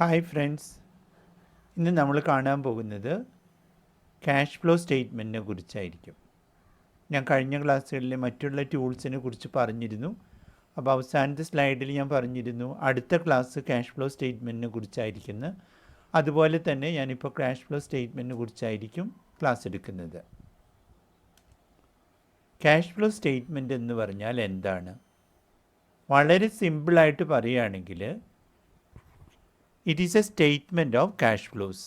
Hi friends, ഇന്ന് നമ്മൾ കാണാൻ പോകുന്നത് ക്യാഷ് ഫ്ലോ സ്റ്റേറ്റ്മെൻറ്റിനെ കുറിച്ചായിരിക്കും. ഞാൻ കഴിഞ്ഞ ക്ലാസ്സുകളിൽ മറ്റുള്ള ടൂൾസിനെ കുറിച്ച് പറഞ്ഞിരുന്നു. അപ്പോൾ അവസാനത്തെ സ്ലൈഡിൽ ഞാൻ പറഞ്ഞിരുന്നു അടുത്ത ക്ലാസ് ക്യാഷ് ഫ്ലോ സ്റ്റേറ്റ്മെൻറ്റിനെ കുറിച്ചായിരിക്കുന്നത്. അതുപോലെ തന്നെ ഞാനിപ്പോൾ ക്യാഷ് ഫ്ലോ സ്റ്റേറ്റ്മെൻറ്റിനെ കുറിച്ചായിരിക്കും ക്ലാസ് എടുക്കുന്നത്. ക്യാഷ് ഫ്ലോ സ്റ്റേറ്റ്മെൻറ്റ് എന്ന് പറഞ്ഞാൽ എന്താണ്? വളരെ സിമ്പിളായിട്ട് പറയുകയാണെങ്കിൽ it is a statement of cash flows.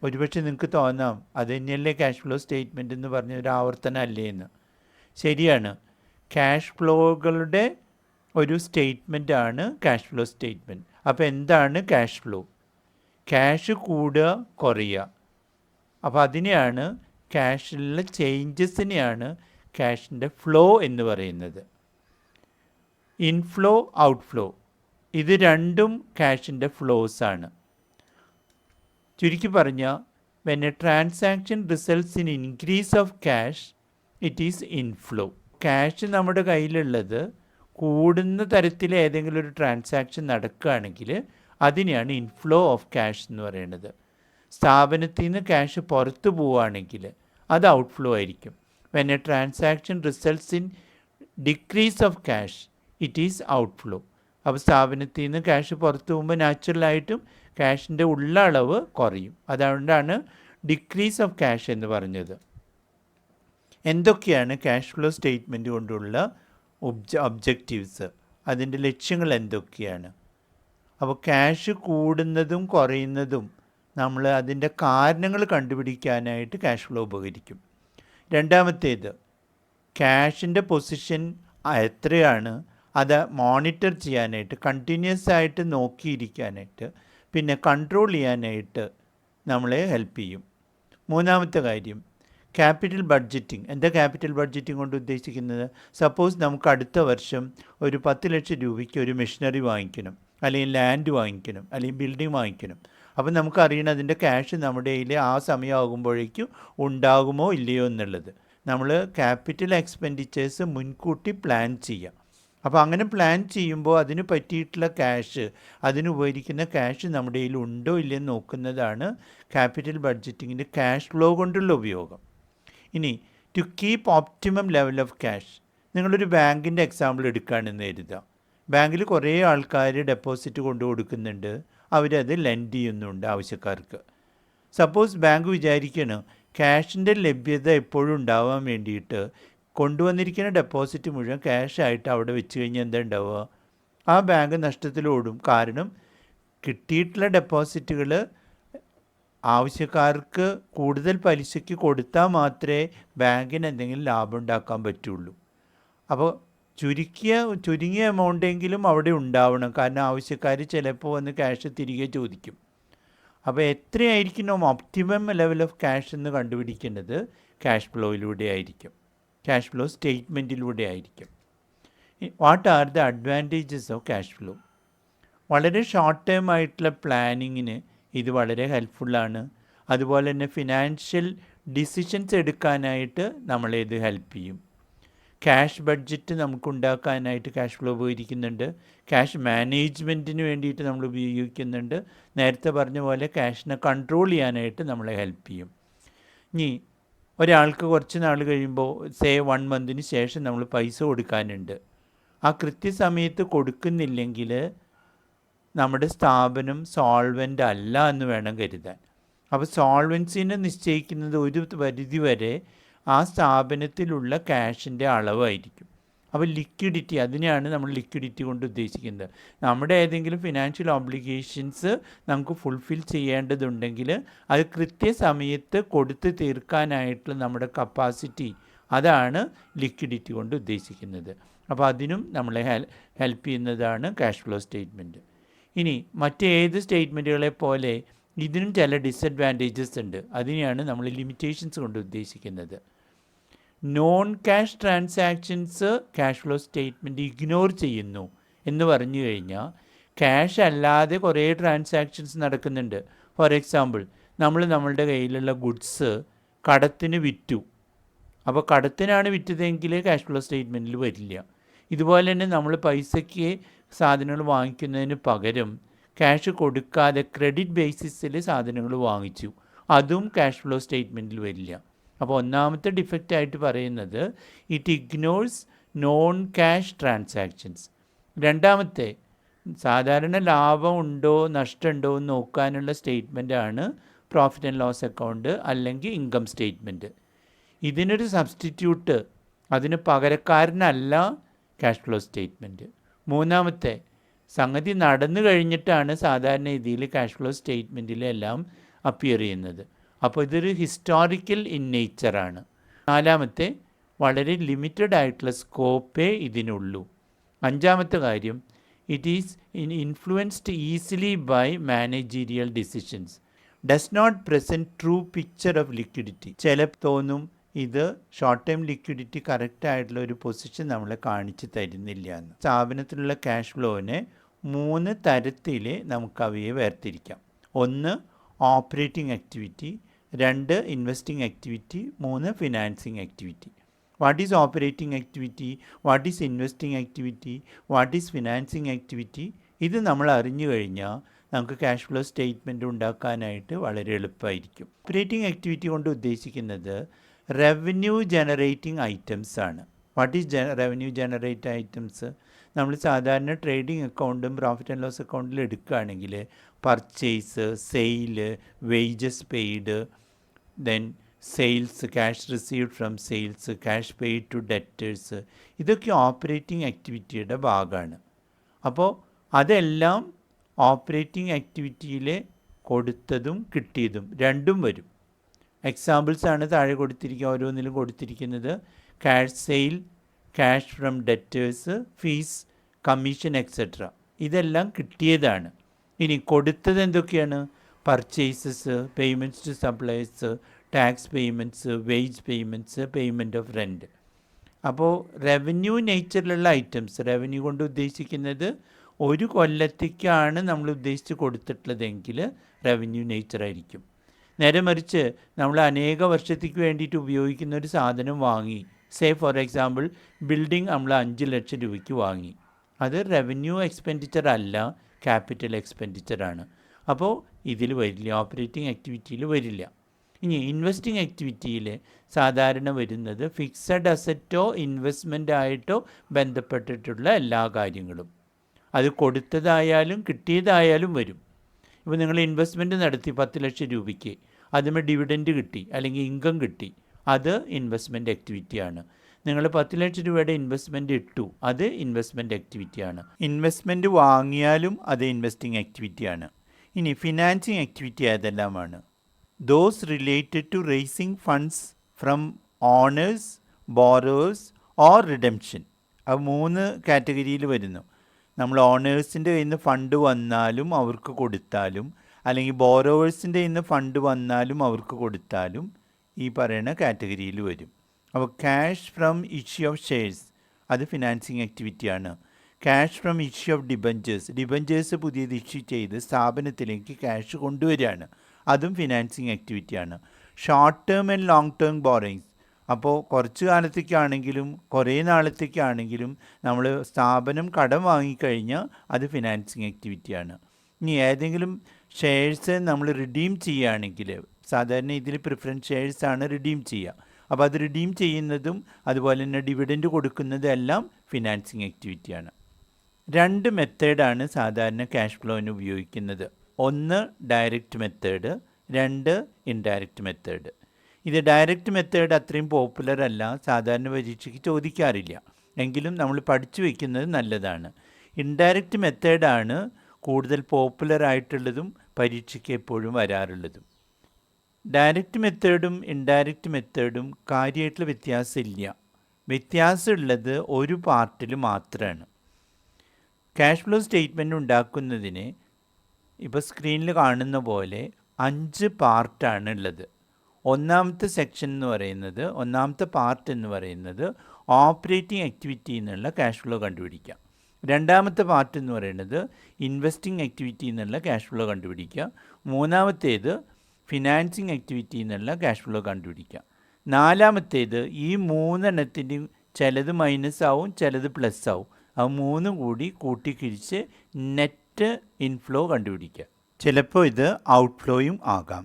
ഒരുപക്ഷെ നിങ്ങൾക്ക് തോന്നാം അത് തന്നെയല്ലേ ക്യാഷ് ഫ്ലോ സ്റ്റേറ്റ്മെൻറ്റ് എന്ന് പറഞ്ഞ ഒരു ആവർത്തനം അല്ലേ എന്ന്. ശരിയാണ്, ക്യാഷ് ഫ്ലോകളുടെ ഒരു സ്റ്റേറ്റ്മെൻറ്റാണ് ക്യാഷ് ഫ്ലോ സ്റ്റേറ്റ്മെൻറ്റ്. അപ്പോൾ എന്താണ് ക്യാഷ് ഫ്ലോ? ക്യാഷ് കൂടുക കുറയുക. അപ്പോൾ അതിനെയാണ് ക്യാഷിലുള്ള ചേഞ്ചസിനെയാണ് ക്യാഷിൻ്റെ ഫ്ലോ എന്ന് പറയുന്നത്. ഇൻഫ്ലോ ഔട്ട്ഫ്ലോ ഇത് രണ്ടും ക്യാഷിൻ്റെ ഫ്ലോസാണ്. ചുരുക്കി പറഞ്ഞാൽ when A transaction results in increase of cash it is inflow. Cash നമ്മുടെ കയ്യിലുള്ളത് കൂടുന്ന തരത്തിൽ ഏതെങ്കിലും ഒരു ട്രാൻസാക്ഷൻ നടക്കുകയാണെങ്കിൽ അതിനെയാണ് ഇൻഫ്ലോ ഓഫ് ക്യാഷ് എന്ന് പറയുന്നത്. സ്ഥാപനത്തിൽ നിന്ന് ക്യാഷ് പുറത്തു പോവുകയാണെങ്കിൽ അത് ഔട്ട്ഫ്ലോ ആയിരിക്കും. When A transaction results in decrease of cash it is outflow. അപ്പോൾ സ്ഥാപനത്തിൽ നിന്ന് ക്യാഷ് പുറത്തു പോകുമ്പോൾ നാച്ചുറലായിട്ടും ക്യാഷിൻ്റെ ഉള്ള അളവ് കുറയും. അതുകൊണ്ടാണ് ഡിക്രീസ് ഓഫ് ക്യാഷ് എന്ന് പറഞ്ഞത്. എന്തൊക്കെയാണ് ക്യാഷ് ഫ്ലോ സ്റ്റേറ്റ്മെൻറ്റ് കൊണ്ടുള്ള ഒബ്ജക്റ്റീവ്സ്? അതിൻ്റെ ലക്ഷ്യങ്ങൾ എന്തൊക്കെയാണ്? അപ്പോൾ ക്യാഷ് കൂടുന്നതും കുറയുന്നതും നമ്മൾ അതിൻ്റെ കാരണങ്ങൾ കണ്ടുപിടിക്കാനായിട്ട് ക്യാഷ് ഫ്ലോ ഉപകരിക്കും. രണ്ടാമത്തേത്, ക്യാഷിൻ്റെ പൊസിഷൻ എത്രയാണ് അത് മോണിറ്റർ ചെയ്യാനായിട്ട്, കണ്ടിന്യൂസ് ആയിട്ട് നോക്കിയിരിക്കാനായിട്ട്, പിന്നെ കൺട്രോൾ ചെയ്യാനായിട്ട് നമ്മളെ ഹെൽപ്പ് ചെയ്യും. മൂന്നാമത്തെ കാര്യം, ക്യാപിറ്റൽ ബഡ്ജറ്റിംഗ്. എന്താ ക്യാപിറ്റൽ ബഡ്ജറ്റിംഗ് കൊണ്ട് ഉദ്ദേശിക്കുന്നത്? സപ്പോസ് നമുക്ക് അടുത്ത വർഷം ഒരു 10 ലക്ഷം രൂപയ്ക്ക് ഒരു മെഷീനറി വാങ്ങിക്കണം, അല്ലെങ്കിൽ ലാൻഡ് വാങ്ങിക്കണം, അല്ലെങ്കിൽ ബിൽഡിംഗ് വാങ്ങിക്കണം. അപ്പം നമുക്കറിയണം അതിൻ്റെ ക്യാഷ് നമ്മുടെ കയ്യിൽ ആ സമയമാകുമ്പോഴേക്കും ഉണ്ടാകുമോ ഇല്ലയോ എന്നുള്ളത്. നമ്മൾ ക്യാപിറ്റൽ എക്സ്പെൻഡിച്ചേഴ്സ് മുൻകൂട്ടി പ്ലാൻ ചെയ്യാം. അപ്പോൾ അങ്ങനെ പ്ലാൻ ചെയ്യുമ്പോൾ അതിന് പറ്റിയിട്ടുള്ള ക്യാഷ്, അതിന് ഉപകരിക്കുന്ന ക്യാഷ് നമ്മുടെ കയ്യിൽ ഉണ്ടോ ഇല്ലയെന്ന് നോക്കുന്നതാണ് ക്യാപിറ്റൽ ബഡ്ജറ്റിങ്ങിൻ്റെ ക്യാഷ് ഫ്ലോ കൊണ്ടുള്ള ഉപയോഗം. ഇനി to keep optimum level of cash. നിങ്ങളൊരു ബാങ്കിൻ്റെ എക്സാമ്പിൾ എടുക്കുകയാണെന്ന് കരുതാം. ബാങ്കിൽ കുറേ ആൾക്കാർ ഡെപ്പോസിറ്റ് കൊണ്ടു കൊടുക്കുന്നുണ്ട്, അവരത് ലെൻഡ് ചെയ്യുന്നുണ്ട് ആവശ്യക്കാർക്ക്. സപ്പോസ് ബാങ്ക് വിചാരിക്കണം ക്യാഷിൻ്റെ ലഭ്യത എപ്പോഴും ഉണ്ടാവാൻ വേണ്ടിയിട്ട് കൊണ്ടുവന്നിരിക്കുന്ന ഡെപ്പോസിറ്റ് മുഴുവൻ ക്യാഷായിട്ട് അവിടെ വെച്ച് കഴിഞ്ഞാൽ എന്താ ഉണ്ടാവുക? ആ ബാങ്ക് നഷ്ടത്തിലോടും. കാരണം കിട്ടിയിട്ടുള്ള ഡെപ്പോസിറ്റുകൾ ആവശ്യക്കാർക്ക് കൂടുതൽ പലിശയ്ക്ക് കൊടുത്താൽ മാത്രമേ ബാങ്കിന് എന്തെങ്കിലും ലാഭം ഉണ്ടാക്കാൻ പറ്റുള്ളൂ. അപ്പോൾ ചുരുങ്ങിയ എമൗണ്ടെങ്കിലും അവിടെ ഉണ്ടാവണം. കാരണം ആവശ്യക്കാർ ചിലപ്പോൾ വന്ന് ക്യാഷ് തിരികെ ചോദിക്കും. അപ്പോൾ എത്രയായിരിക്കണം ഒപ്റ്റിമം ലെവൽ ഓഫ് ക്യാഷ് എന്ന് കണ്ടുപിടിക്കേണ്ടത് ക്യാഷ് ഫ്ലോയിലൂടെ ആയിരിക്കും, ക്യാഷ് ഫ്ലോ സ്റ്റേറ്റ്മെൻറ്റിലൂടെ ആയിരിക്കും. What are the advantages of cash flow? വളരെ ഷോർട്ട് ടേം ആയിട്ടുള്ള പ്ലാനിങ്ങിന് ഇത് വളരെ ഹെൽപ്ഫുള്ളാണ്. അതുപോലെ തന്നെ ഫിനാൻഷ്യൽ ഡിസിഷൻസ് എടുക്കാനായിട്ട് നമ്മളെ ഇത് ഹെൽപ്പ് ചെയ്യും. ക്യാഷ് ബഡ്ജറ്റ് നമുക്കുണ്ടാക്കാനായിട്ട് ക്യാഷ് ഫ്ലോ ഉപകരിക്കുന്നുണ്ട്. ക്യാഷ് മാനേജ്മെൻറ്റിന് വേണ്ടിയിട്ട് നമ്മൾ ഉപയോഗിക്കുന്നുണ്ട്. നേരത്തെ പറഞ്ഞ പോലെ ക്യാഷിനെ കൺട്രോൾ ചെയ്യാനായിട്ട് നമ്മളെ ഹെൽപ്പ് ചെയ്യും. ഇനി ഒരാൾക്ക് കുറച്ച് നാൾ കഴിയുമ്പോൾ 1 മന്തിന് ശേഷം നമ്മൾ പൈസ കൊടുക്കാനുണ്ട്. ആ കൃത്യസമയത്ത് കൊടുക്കുന്നില്ലെങ്കിൽ നമ്മുടെ സ്ഥാപനം സോൾവൻ്റ് അല്ല എന്ന് വേണം കരുതാൻ. അപ്പോൾ സോൾവൻസിനെ നിശ്ചയിക്കുന്നത് ഒരു പരിധി വരെ ആ സ്ഥാപനത്തിലുള്ള ക്യാഷിൻ്റെ അളവായിരിക്കും. അപ്പോൾ ലിക്വിഡിറ്റി, അതിനെയാണ് നമ്മൾ ലിക്വിഡിറ്റി കൊണ്ട് ഉദ്ദേശിക്കുന്നത്. നമ്മുടെ ഏതെങ്കിലും ഫിനാൻഷ്യൽ ഓബ്ലിഗേഷൻസ് നമുക്ക് ഫുൾഫിൽ ചെയ്യേണ്ടതുണ്ടെങ്കിൽ അത് കൃത്യസമയത്ത് കൊടുത്ത് തീർക്കാനായിട്ടുള്ള നമ്മുടെ കപ്പാസിറ്റി, അതാണ് ലിക്വിഡിറ്റി കൊണ്ട് ഉദ്ദേശിക്കുന്നത്. അപ്പോൾ അതിനും നമ്മളെ ഹെൽപ്പ് ചെയ്യുന്നതാണ് ക്യാഷ് ഫ്ലോ സ്റ്റേറ്റ്മെൻറ്റ്. ഇനി മറ്റേത് സ്റ്റേറ്റ്മെൻറ്റുകളെ പോലെ ഇതിനും ചില ഡിസഡ്വാൻറ്റേജസ് ഉണ്ട്. അതിനെയാണ് നമ്മൾ ലിമിറ്റേഷൻസ് കൊണ്ട് ഉദ്ദേശിക്കുന്നത്. Non cash transactions cash flow statement ignore ചെയ്യുന്നു എന്ന് പറഞ്ഞു കഴിഞ്ഞാൽ ക്യാഷ് അല്ലാതെ കുറേ ട്രാൻസാക്ഷൻസ് നടക്കുന്നുണ്ട്. ഫോർ എക്സാമ്പിൾ, നമ്മളുടെ കയ്യിലുള്ള ഗുഡ്സ് കടത്തിന് വിറ്റു. അപ്പോൾ കടത്തിനാണ് വിറ്റതെങ്കിൽ ക്യാഷ് ഫ്ലോ സ്റ്റേറ്റ്മെൻറ്റിൽ വരില്ല. ഇതുപോലെ തന്നെ നമ്മൾ പൈസയ്ക്ക് സാധനങ്ങൾ വാങ്ങിക്കുന്നതിന് പകരം ക്യാഷ് കൊടുക്കാതെ ക്രെഡിറ്റ് ബേസിസിൽ സാധനങ്ങൾ വാങ്ങിച്ചു, അതും ക്യാഷ് ഫ്ലോ സ്റ്റേറ്റ്മെൻറ്റിൽ വരില്ല. അപ്പോൾ ഒന്നാമത്തെ ഡിഫക്റ്റ് ആയിട്ട് പറയുന്നത് it ignores non cash transactions. രണ്ടാമത്തെ സാധാരണ ലാഭം ഉണ്ടോ നഷ്ടമുണ്ടോ എന്ന് നോക്കാനുള്ള സ്റ്റേറ്റ്മെൻറ്റാണ് പ്രോഫിറ്റ് ആൻഡ് ലോസ് അക്കൗണ്ട് അല്ലെങ്കിൽ ഇൻകം സ്റ്റേറ്റ്മെൻറ്റ്. ഇതിനൊരു സബ്സ്റ്റിറ്റ്യൂട്ട്, അതിന് പകരക്കാരനല്ല ക്യാഷ് ഫ്ലോ സ്റ്റേറ്റ്മെൻറ്റ്. മൂന്നാമത്തെ സംഗതി നടന്നു കഴിഞ്ഞിട്ടാണ് സാധാരണ രീതിയിൽ ക്യാഷ് ഫ്ലോ സ്റ്റേറ്റ്മെൻറ്റിലെല്ലാം അപ്പിയർ ചെയ്യുന്നത്. അപ്പോൾ ഇതൊരു ഹിസ്റ്റോറിക്കൽ ഇൻ നേച്ചറാണ്. നാലാമത്തെ വളരെ ലിമിറ്റഡ് ആയിട്ടുള്ള സ്കോപ്പേ ഇതിനുള്ളൂ. അഞ്ചാമത്തെ കാര്യം it is influenced easily by managerial decisions, does not present true picture of liquidity. ചിലപ്പോൾ തോന്നും ഇത് ഷോർട്ട് ടൈം ലിക്വിഡിറ്റി കറക്റ്റായിട്ടുള്ള ഒരു പൊസിഷൻ നമ്മളെ കാണിച്ച് തരുന്നില്ല എന്ന്. സ്ഥാപനത്തിലുള്ള ക്യാഷ് ഫ്ലോവിനെ 3 തരത്തിൽ നമുക്ക് അവയെ വേർതിരിക്കാം. 1 operating activity, 2 investing activity, 3 financing activity. What is operating activity, what is investing activity, what is financing activity? ഇത് നമ്മൾ അറിഞ്ഞു കഴിഞ്ഞാൽ നമുക്ക് ക്യാഷ് ഫ്ലോ സ്റ്റേറ്റ്മെൻറ്റ് ഉണ്ടാക്കാനായിട്ട് വളരെ എളുപ്പമായിരിക്കും. ഓപ്പറേറ്റിംഗ് ആക്ടിവിറ്റി കൊണ്ട് ഉദ്ദേശിക്കുന്നത് റവന്യൂ ജനറേറ്റിംഗ് ഐറ്റംസ് ആണ്. What is revenue generate items? നമ്മൾ സാധാരണ ട്രേഡിംഗ് അക്കൗണ്ടും പ്രോഫിറ്റ് ആൻഡ് ലോസ് അക്കൗണ്ടിൽ എടുക്കുകയാണെങ്കിൽ purchase, sale, wages paid, then sales, cash received from sales, cash paid to debtors, ഇതൊക്കെ ഓപ്പറേറ്റിംഗ് ആക്ടിവിറ്റിയുടെ ഭാഗമാണ്. അപ്പോൾ അതെല്ലാം ഓപ്പറേറ്റിംഗ് ആക്ടിവിറ്റിയിൽ കൊടുത്തതും കിട്ടിയതും രണ്ടും വരും. എക്സാമ്പിൾസാണ് താഴെ ഓരോന്നിലും കൊടുത്തിരിക്കുന്നത്. Cash sale, cash from debtors, fees, commission etcetera, ഇതെല്ലാം കിട്ടിയതാണ്. ഇനി കൊടുത്തത് എന്തൊക്കെയാണ്? Purchases, payments to suppliers, tax payments, wage payments, payment of rent. അപ്പോൾ റവന്യൂ നേച്ചറിലുള്ള ഐറ്റംസ്, റവന്യൂ കൊണ്ട് ഉദ്ദേശിക്കുന്നത് ഒരു കൊല്ലത്തേക്കാണ് നമ്മൾ ഉദ്ദേശിച്ച് കൊടുത്തിട്ടുള്ളതെങ്കിൽ റവന്യൂ നേച്ചറായിരിക്കും. നേരെ മറിച്ച് നമ്മൾ അനേക വർഷത്തേക്ക് വേണ്ടിയിട്ട് ഉപയോഗിക്കുന്ന ഒരു സാധനം വാങ്ങി, സേ ഫോർ എക്സാമ്പിൾ ബിൽഡിംഗ് നമ്മൾ 5 ലക്ഷം രൂപയ്ക്ക് വാങ്ങി, അത് റവന്യൂ എക്സ്പെൻഡിച്ചർ അല്ല, ക്യാപിറ്റൽ എക്സ്പെൻഡിച്ചറാണ്. അപ്പോൾ ഇതിൽ വരില്ല, ഓപ്പറേറ്റിംഗ് ആക്ടിവിറ്റിയിൽ വരില്ല. ഇനി ഇൻവെസ്റ്റിംഗ് ആക്ടിവിറ്റിയിൽ സാധാരണ വരുന്നത് ഫിക്സഡ് അസറ്റോ ഇൻവെസ്റ്റ്മെൻ്റ് ആയിട്ടോ ബന്ധപ്പെട്ടിട്ടുള്ള എല്ലാ കാര്യങ്ങളും, അത് കൊടുത്തതായാലും കിട്ടിയതായാലും വരും. ഇപ്പോൾ നിങ്ങൾ ഇൻവെസ്റ്റ്മെൻറ്റ് നടത്തി 10 ലക്ഷം രൂപയ്ക്ക്, അതിന് ഡിവിഡൻറ്റ് കിട്ടി അല്ലെങ്കിൽ ഇൻകം കിട്ടി, അത് ഇൻവെസ്റ്റ്മെൻറ്റ് ആക്ടിവിറ്റിയാണ്. നിങ്ങൾ 10 ലക്ഷം രൂപയുടെ ഇൻവെസ്റ്റ്മെൻറ്റ് ഇട്ടു, അത് ഇൻവെസ്റ്റ്മെൻറ്റ് ആക്ടിവിറ്റിയാണ്. ഇൻവെസ്റ്റ്മെൻറ്റ് വാങ്ങിയാലും അത് ഇൻവെസ്റ്റിംഗ് ആക്ടിവിറ്റിയാണ്. ഇനി ഫിനാൻസിങ് ആക്ടിവിറ്റി ഏതെല്ലാമാണ്? Those related to raising funds from owners, borrowers or redemption. അത് 3 കാറ്റഗറിയിൽ വരുന്നു. നമ്മൾ ഓണേഴ്സിൻ്റെ കയ്യിൽ നിന്ന് ഫണ്ട് വന്നാലും അവർക്ക് കൊടുത്താലും, അല്ലെങ്കിൽ ബോറോവേഴ്സിൻ്റെ കയ്യിൽ നിന്ന് ഫണ്ട് വന്നാലും അവർക്ക് കൊടുത്താലും ഈ പറയുന്ന കാറ്റഗറിയിൽ വരും. അപ്പോൾ cash from issue of shares, അത് ഫിനാൻസിങ് ആക്ടിവിറ്റിയാണ്. Cash from issue of debentures പുതിയത് ഇഷ്യൂ ചെയ്ത് സ്ഥാപനത്തിലേക്ക് ക്യാഷ് കൊണ്ടുവരികയാണ്, അതും ഫിനാൻസിങ് ആക്ടിവിറ്റിയാണ്. Short term and long term borrowings, അപ്പോൾ കുറച്ച് കാലത്തേക്കാണെങ്കിലും കുറേ നാളത്തേക്കാണെങ്കിലും നമ്മൾ സ്ഥാപനം കടം വാങ്ങിക്കഴിഞ്ഞാൽ അത് ഫിനാൻസിങ് ആക്ടിവിറ്റിയാണ്. ഇനി ഏതെങ്കിലും ഷെയർസ് നമ്മൾ റിഡീം ചെയ്യുകയാണെങ്കിൽ, സാധാരണ ഇതിൽ പ്രിഫറൻസ് ഷെയർസാണ് റിഡീം ചെയ്യുക, അപ്പോൾ അത് റിഡീം ചെയ്യുന്നതും അതുപോലെ തന്നെ ഡിവിഡൻറ്റ് കൊടുക്കുന്നതും എല്ലാം ഫിനാൻസിങ് ആക്ടിവിറ്റിയാണ്. 2 മെത്തേഡാണ് സാധാരണ ക്യാഷ് ഫ്ലോന് ഉപയോഗിക്കുന്നത്. 1 ഡയറക്റ്റ് മെത്തേഡ്, 2 ഇൻഡയറക്റ്റ് മെത്തേഡ്. ഇത് ഡയറക്റ്റ് മെത്തേഡ് അത്രയും പോപ്പുലർ അല്ല, സാധാരണ പരീക്ഷയ്ക്ക് ചോദിക്കാറില്ല, എങ്കിലും നമ്മൾ പഠിച്ചു വയ്ക്കുന്നത് നല്ലതാണ്. ഇൻഡയറക്റ്റ് മെത്തേഡാണ് കൂടുതൽ പോപ്പുലർ ആയിട്ടുള്ളതും പരീക്ഷയ്ക്ക് എപ്പോഴും വരാറുള്ളതും. ഡയറക്റ്റ് മെത്തേഡും ഇൻഡയറക്റ്റ് മെത്തേഡും കാര്യമായിട്ടുള്ള വ്യത്യാസമില്ല. വ്യത്യാസമുള്ളത് ഒരു പാർട്ടിൽ മാത്രമാണ്. ക്യാഷ് ഫ്ലോ സ്റ്റേറ്റ്മെൻറ്റ് ഉണ്ടാക്കുന്നതിന് ഇപ്പോൾ സ്ക്രീനിൽ കാണുന്ന പോലെ 5 പാർട്ടാണ് ഉള്ളത്. ഒന്നാമത്തെ പാർട്ട് എന്ന് പറയുന്നത് ഓപ്പറേറ്റിംഗ് ആക്ടിവിറ്റി എന്നുള്ള ക്യാഷ് ഫ്ലോ കണ്ടുപിടിക്കുക. രണ്ടാമത്തെ പാർട്ട് എന്ന് പറയുന്നത് ഇൻവെസ്റ്റിംഗ് ആക്ടിവിറ്റി എന്നുള്ള ക്യാഷ് ഫ്ലോ കണ്ടുപിടിക്കുക. മൂന്നാമത്തേത് ഫിനാൻസിങ് ആക്ടിവിറ്റി എന്നുള്ള ക്യാഷ് ഫ്ലോ കണ്ടുപിടിക്കുക. നാലാമത്തേത് ഈ 3 എണ്ണത്തിൻ്റെയും ചിലത് മൈനസ് ആവും, ചിലത് പ്ലസ് ആവും, അത് 3 കൂടി കൂട്ടിക്കിഴിച്ച് നെറ്റ് നെറ്റ് ഇൻഫ്ലോ കണ്ടുപിടിക്കുക. ചിലപ്പോൾ ഇത് ഔട്ട്ഫ്ലോയും ആകാം.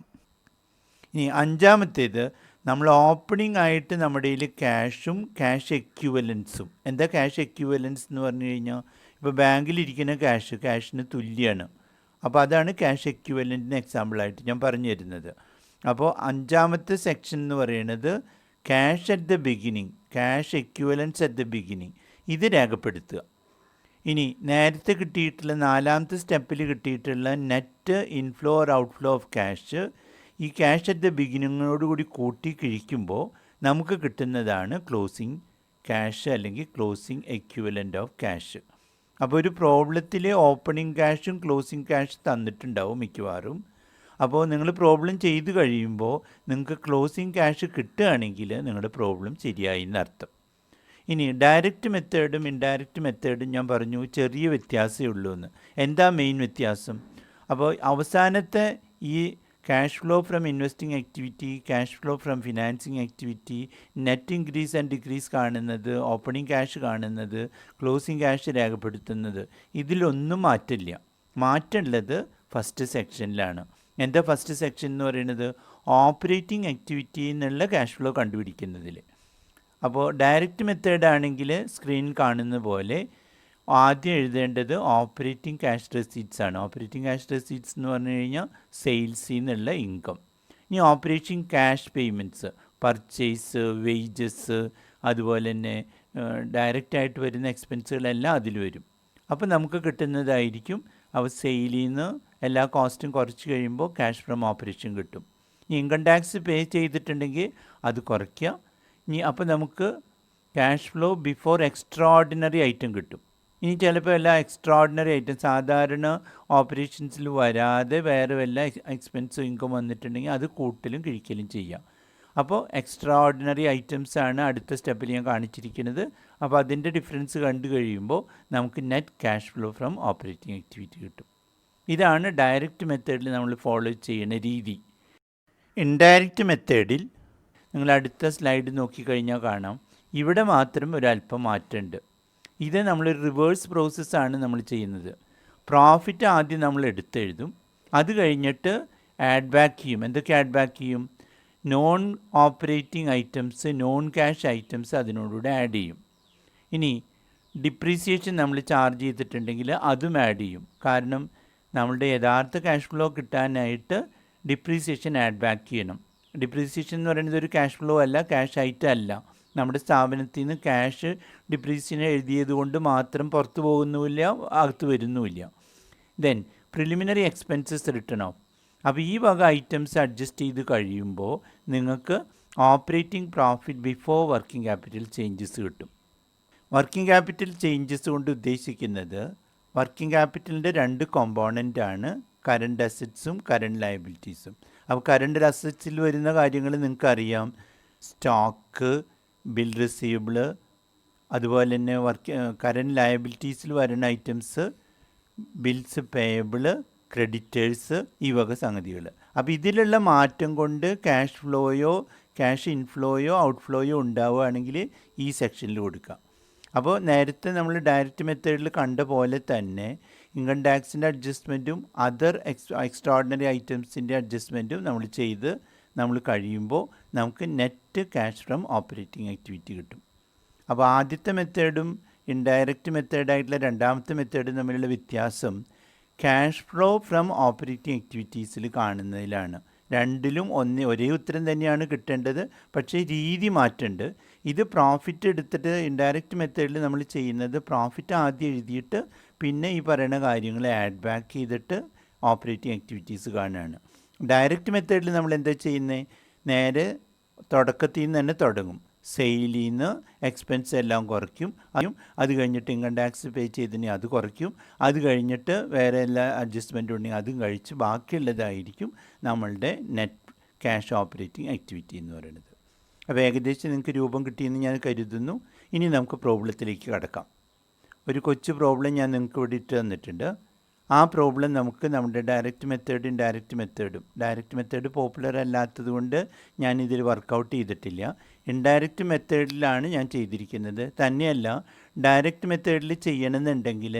ഇനി അഞ്ചാമത്തേത്, നമ്മൾ ഓപ്പണിംഗ് ആയിട്ട് നമ്മുടെ കയ്യിൽ ക്യാഷും ക്യാഷ് എക്വിവലൻസും. എന്താ ക്യാഷ് എക്വിവലൻസ് എന്ന് പറഞ്ഞു കഴിഞ്ഞാൽ, ഇപ്പോൾ ബാങ്കിലിരിക്കുന്ന ക്യാഷിന് തുല്യമാണ്. അപ്പോൾ അതാണ് ക്യാഷ് എക്വിവലൻറ്റിന് എക്സാമ്പിളായിട്ട് ഞാൻ പറഞ്ഞു തരുന്നത്. അപ്പോൾ അഞ്ചാമത്തെ സെക്ഷൻ എന്ന് പറയുന്നത് cash at the beginning, cash equivalents at the beginning, ഇത് രേഖപ്പെടുത്തുക. ഇനി നേരത്തെ കിട്ടിയിട്ടുള്ള നാലാമത്തെ സ്റ്റെപ്പിൽ കിട്ടിയിട്ടുള്ള net inflow or outflow of cash, ഈ ക്യാഷ് അറ്റ് ദ ബിഗിനിങ്ങോടുകൂടി കൂട്ടി കിഴിക്കുമ്പോൾ നമുക്ക് കിട്ടുന്നതാണ് ക്ലോസിങ് ക്യാഷ് അല്ലെങ്കിൽ ക്ലോസിങ് എക്വിവലൻ്റ് ഓഫ് ക്യാഷ്. അപ്പോൾ ഒരു പ്രോബ്ലത്തിൽ ഓപ്പണിംഗ് ക്യാഷും ക്ലോസിങ് ക്യാഷ് തന്നിട്ടുണ്ടാവും മിക്കവാറും. അപ്പോൾ നിങ്ങൾ പ്രോബ്ലം ചെയ്ത് കഴിയുമ്പോൾ നിങ്ങൾക്ക് ക്ലോസിങ് ക്യാഷ് കിട്ടുകയാണെങ്കിൽ നിങ്ങളുടെ പ്രോബ്ലം ശരിയായി എന്നർത്ഥം. ഇനി ഡയറക്റ്റ് മെത്തേഡും ഇൻഡയറക്റ്റ് മെത്തേഡും ഞാൻ പറഞ്ഞു ചെറിയ വ്യത്യാസമേ ഉള്ളൂ എന്ന്. എന്താ മെയിൻ വ്യത്യാസം? അപ്പോൾ അവസാനത്തെ ഈ cash flow from investing activity, cash flow from financing activity, net increase and decrease കാണുന്നത്, ഓപ്പണിംഗ് ക്യാഷ് കാണുന്നത്, ക്ലോസിംഗ് ക്യാഷ് രേഖപ്പെടുത്തുന്നത്, ഇതിലൊന്നും മാറ്റമില്ല. മാറ്റമുള്ളത് ഫസ്റ്റ് സെക്ഷനിലാണ്. എന്താ ഫസ്റ്റ് സെക്ഷൻ എന്ന് പറയുന്നത്? ഓപ്പറേറ്റിംഗ് ആക്ടിവിറ്റി എന്നുള്ള ക്യാഷ് ഫ്ലോ കണ്ടുപിടിക്കുന്നതിൽ. അപ്പോൾ ഡയറക്റ്റ് മെത്തേഡ് ആണെങ്കിൽ സ്ക്രീൻ കാണുന്ന പോലെ ആദ്യം എഴുതേണ്ടത് ഓപ്പറേറ്റിംഗ് ക്യാഷ് റെസീറ്റ്സ് ആണ്. ഓപ്പറേറ്റിംഗ് ക്യാഷ് റെസീറ്റ്സ് എന്ന് പറഞ്ഞു കഴിഞ്ഞാൽ സെയിൽസിൽ നിന്നുള്ള ഇൻകം. ഇനി operating cash payments, purchase, wages, അതുപോലെ തന്നെ ഡയറക്റ്റായിട്ട് വരുന്ന എക്സ്പെൻസുകളെല്ലാം അതിൽ വരും. അപ്പോൾ നമുക്ക് കിട്ടുന്നതായിരിക്കും. അപ്പോൾ സെയിലിൽ നിന്ന് എല്ലാ കോസ്റ്റും കുറച്ച് കഴിയുമ്പോൾ ക്യാഷ് ഫ്രം ഓപ്പറേഷൻ കിട്ടും. ഇനി ഇൻകം ടാക്സ് പേ ചെയ്തിട്ടുണ്ടെങ്കിൽ അത് കുറയ്ക്കുക. ഇനി അപ്പോൾ നമുക്ക് cash flow before extra ordinary item കിട്ടും. ഇനി ചിലപ്പോൾ എല്ലാ എക്സ്ട്രാ ഓർഡിനറി ഐറ്റം സാധാരണ ഓപ്പറേഷൻസിൽ വരാതെ വേറെ വല്ല എക്സ്പെൻസും ഇൻകം വന്നിട്ടുണ്ടെങ്കിൽ അത് കൂട്ടലും കിഴിക്കലും ചെയ്യാം. അപ്പോൾ എക്സ്ട്രാ ഓർഡിനറി ഐറ്റംസ് ആണ് അടുത്ത സ്റ്റെപ്പിൽ ഞാൻ കാണിച്ചിരിക്കുന്നത്. അപ്പോൾ അതിൻ്റെ ഡിഫറൻസ് കണ്ടു കഴിയുമ്പോൾ നമുക്ക് net cash flow from operating activity കിട്ടും. ഇതാണ് ഡയറക്റ്റ് മെത്തേഡിൽ നമ്മൾ ഫോളോ ചെയ്യുന്ന രീതി. ഇൻഡയറക്റ്റ് മെത്തേഡിൽ നിങ്ങൾ അടുത്ത സ്ലൈഡ് നോക്കിക്കഴിഞ്ഞാൽ കാണാം, ഇവിടെ മാത്രം ഒരല്പം മാറ്റമുണ്ട്. ഇത് നമ്മൾ റിവേഴ്സ് പ്രോസസ്സാണ് നമ്മൾ ചെയ്യുന്നത്. പ്രോഫിറ്റ് ആദ്യം നമ്മൾ എടുത്തെഴുതും, അത് കഴിഞ്ഞിട്ട് ആഡ് ബാക്ക് ചെയ്യും. എന്തൊക്കെ ആഡ് ബാക്ക് ചെയ്യും? Non operating items, non cash items അതിനോടുകൂടെ ആഡ് ചെയ്യും. ഇനി ഡിപ്രീസിയേഷൻ നമ്മൾ ചാർജ് ചെയ്തിട്ടുണ്ടെങ്കിൽ അതും ആഡ് ചെയ്യും. കാരണം നമ്മളുടെ യഥാർത്ഥ ക്യാഷ് ഫ്ലോ കിട്ടാനായിട്ട് ഡിപ്രീസിയേഷൻ ആഡ് ബാക്ക് ചെയ്യണം. ഡിപ്രീസിയേഷൻ എന്ന് പറയുന്നത് ഒരു ക്യാഷ് ഫ്ലോ അല്ല, ക്യാഷ് ഐറ്റം അല്ല. നമ്മുടെ സ്ഥാപനത്തിൽ നിന്ന് ക്യാഷ് ഡിപ്രീസിയേഷൻ എഴുതിയത് കൊണ്ട് മാത്രം പുറത്തു പോകുന്നുമില്ല, അകത്ത് വരുന്നുമില്ല. Then preliminary expenses written off. അപ്പോൾ ഈ വക ഐറ്റംസ് അഡ്ജസ്റ്റ് ചെയ്ത് കഴിയുമ്പോൾ നിങ്ങൾക്ക് operating profit before working capital changes കിട്ടും. വർക്കിംഗ് ക്യാപിറ്റൽ ചേഞ്ചസ് കൊണ്ട് ഉദ്ദേശിക്കുന്നത് വർക്കിംഗ് ക്യാപിറ്റലിൻ്റെ രണ്ട് കോമ്പോണൻ്റാണ്, കറണ്ട് അസറ്റ്സും കറണ്ട് ലയബിലിറ്റീസും. അപ്പോൾ കറണ്ട് അസറ്റ്സിൽ വരുന്ന കാര്യങ്ങൾ നിങ്ങൾക്കറിയാം. സ്റ്റോക്ക്, ബിൽ റിസീവബിൾ, അതുപോലെ തന്നെ കറണ്ട് ലയബിലിറ്റീസിൽ വരുന്ന ഐറ്റംസ് ബിൽസ് പേയബിൾ, ക്രെഡിറ്റേഴ്സ്, ഈ വക സംഗതികൾ. അപ്പോൾ ഇതിലുള്ള മാറ്റം കൊണ്ട് ക്യാഷ് ഫ്ലോയോ ക്യാഷ് ഇൻഫ്ലോയോ ഔട്ട്ഫ്ലോയോ ഉണ്ടാവുകയാണെങ്കിൽ ഈ സെക്ഷനിൽ കൊടുക്കാം. അപ്പോൾ നേരത്തെ നമ്മൾ ഡയറക്റ്റ് മെത്തേഡിൽ കണ്ട പോലെ തന്നെ ഇൻകം ടാക്സിൻ്റെ അഡ്ജസ്റ്റ്മെൻറ്റും അതർ എക്സ്ട്രാordinary ഐറ്റംസിൻ്റെ അഡ്ജസ്റ്റ്മെൻറ്റും നമ്മൾ കഴിയുമ്പോൾ നമുക്ക് net cash from operating activity കിട്ടും. അപ്പോൾ ആദ്യത്തെ മെത്തേഡും ഇൻഡയറക്റ്റ് മെത്തേഡായിട്ടുള്ള രണ്ടാമത്തെ മെത്തേഡും തമ്മിലുള്ള വ്യത്യാസം ക്യാഷ് ഫ്ലോ ഫ്രം ഓപ്പറേറ്റിംഗ് ആക്ടിവിറ്റീസിൽ കാണുന്നതിലാണ്. രണ്ടിലും ഒരേ ഉത്തരം തന്നെയാണ് കിട്ടേണ്ടത്, പക്ഷേ രീതി മാറ്റുന്നുണ്ട്. ഇത് പ്രോഫിറ്റ് എടുത്തിട്ട് ഇൻഡയറക്റ്റ് മെത്തേഡിൽ നമ്മൾ ചെയ്യുന്നത് പ്രോഫിറ്റ് ആദ്യം എഴുതിയിട്ട് പിന്നെ ഈ പറയുന്ന കാര്യങ്ങൾ ആഡ് ബാക്ക് ചെയ്തിട്ട് ഓപ്പറേറ്റിംഗ് ആക്ടിവിറ്റീസ് കാണുകയാണ്. ഡയറക്റ്റ് മെത്തേഡിൽ നമ്മൾ എന്താ ചെയ്യുന്നത്? നേരെ തുടക്കത്തിൽ നിന്ന് തന്നെ തുടങ്ങും. സെയിലിൽ നിന്ന് എക്സ്പെൻസ് എല്ലാം കുറയ്ക്കും. അത് കഴിഞ്ഞിട്ട് ഇൻകം ടാക്സ് പേ ചെയ്തതിന് അത് കുറയ്ക്കും. അത് കഴിഞ്ഞിട്ട് വേറെ എല്ലാ അഡ്ജസ്റ്റ്മെൻറ്റും ഉണ്ടെങ്കിൽ അതും കഴിച്ച് ബാക്കിയുള്ളതായിരിക്കും നമ്മളുടെ നെറ്റ് ക്യാഷ് ഓപ്പറേറ്റിംഗ് ആക്ടിവിറ്റി എന്ന് പറയുന്നത്. അപ്പോൾ ഏകദേശം നിങ്ങൾക്ക് രൂപം കിട്ടിയെന്ന് ഞാൻ കരുതുന്നു. ഇനി നമുക്ക് പ്രോബ്ലത്തിലേക്ക് കടക്കാം. ഒരു കൊച്ചു പ്രോബ്ലം ഞാൻ നിങ്ങൾക്ക് ഇവിടെ ഇട്ട് തന്നിട്ടുണ്ട്. ആ പ്രോബ്ലം നമുക്ക് നമ്മുടെ ഡയറക്റ്റ് മെത്തേഡ് പോപ്പുലർ അല്ലാത്തത് കൊണ്ട് ഞാനിതിൽ വർക്കൗട്ട് ചെയ്തിട്ടില്ല. ഇൻഡയറക്റ്റ് മെത്തേഡിലാണ് ഞാൻ ചെയ്തിരിക്കുന്നത്. തന്നെയല്ല, ഡയറക്റ്റ് മെത്തേഡിൽ ചെയ്യണമെന്നുണ്ടെങ്കിൽ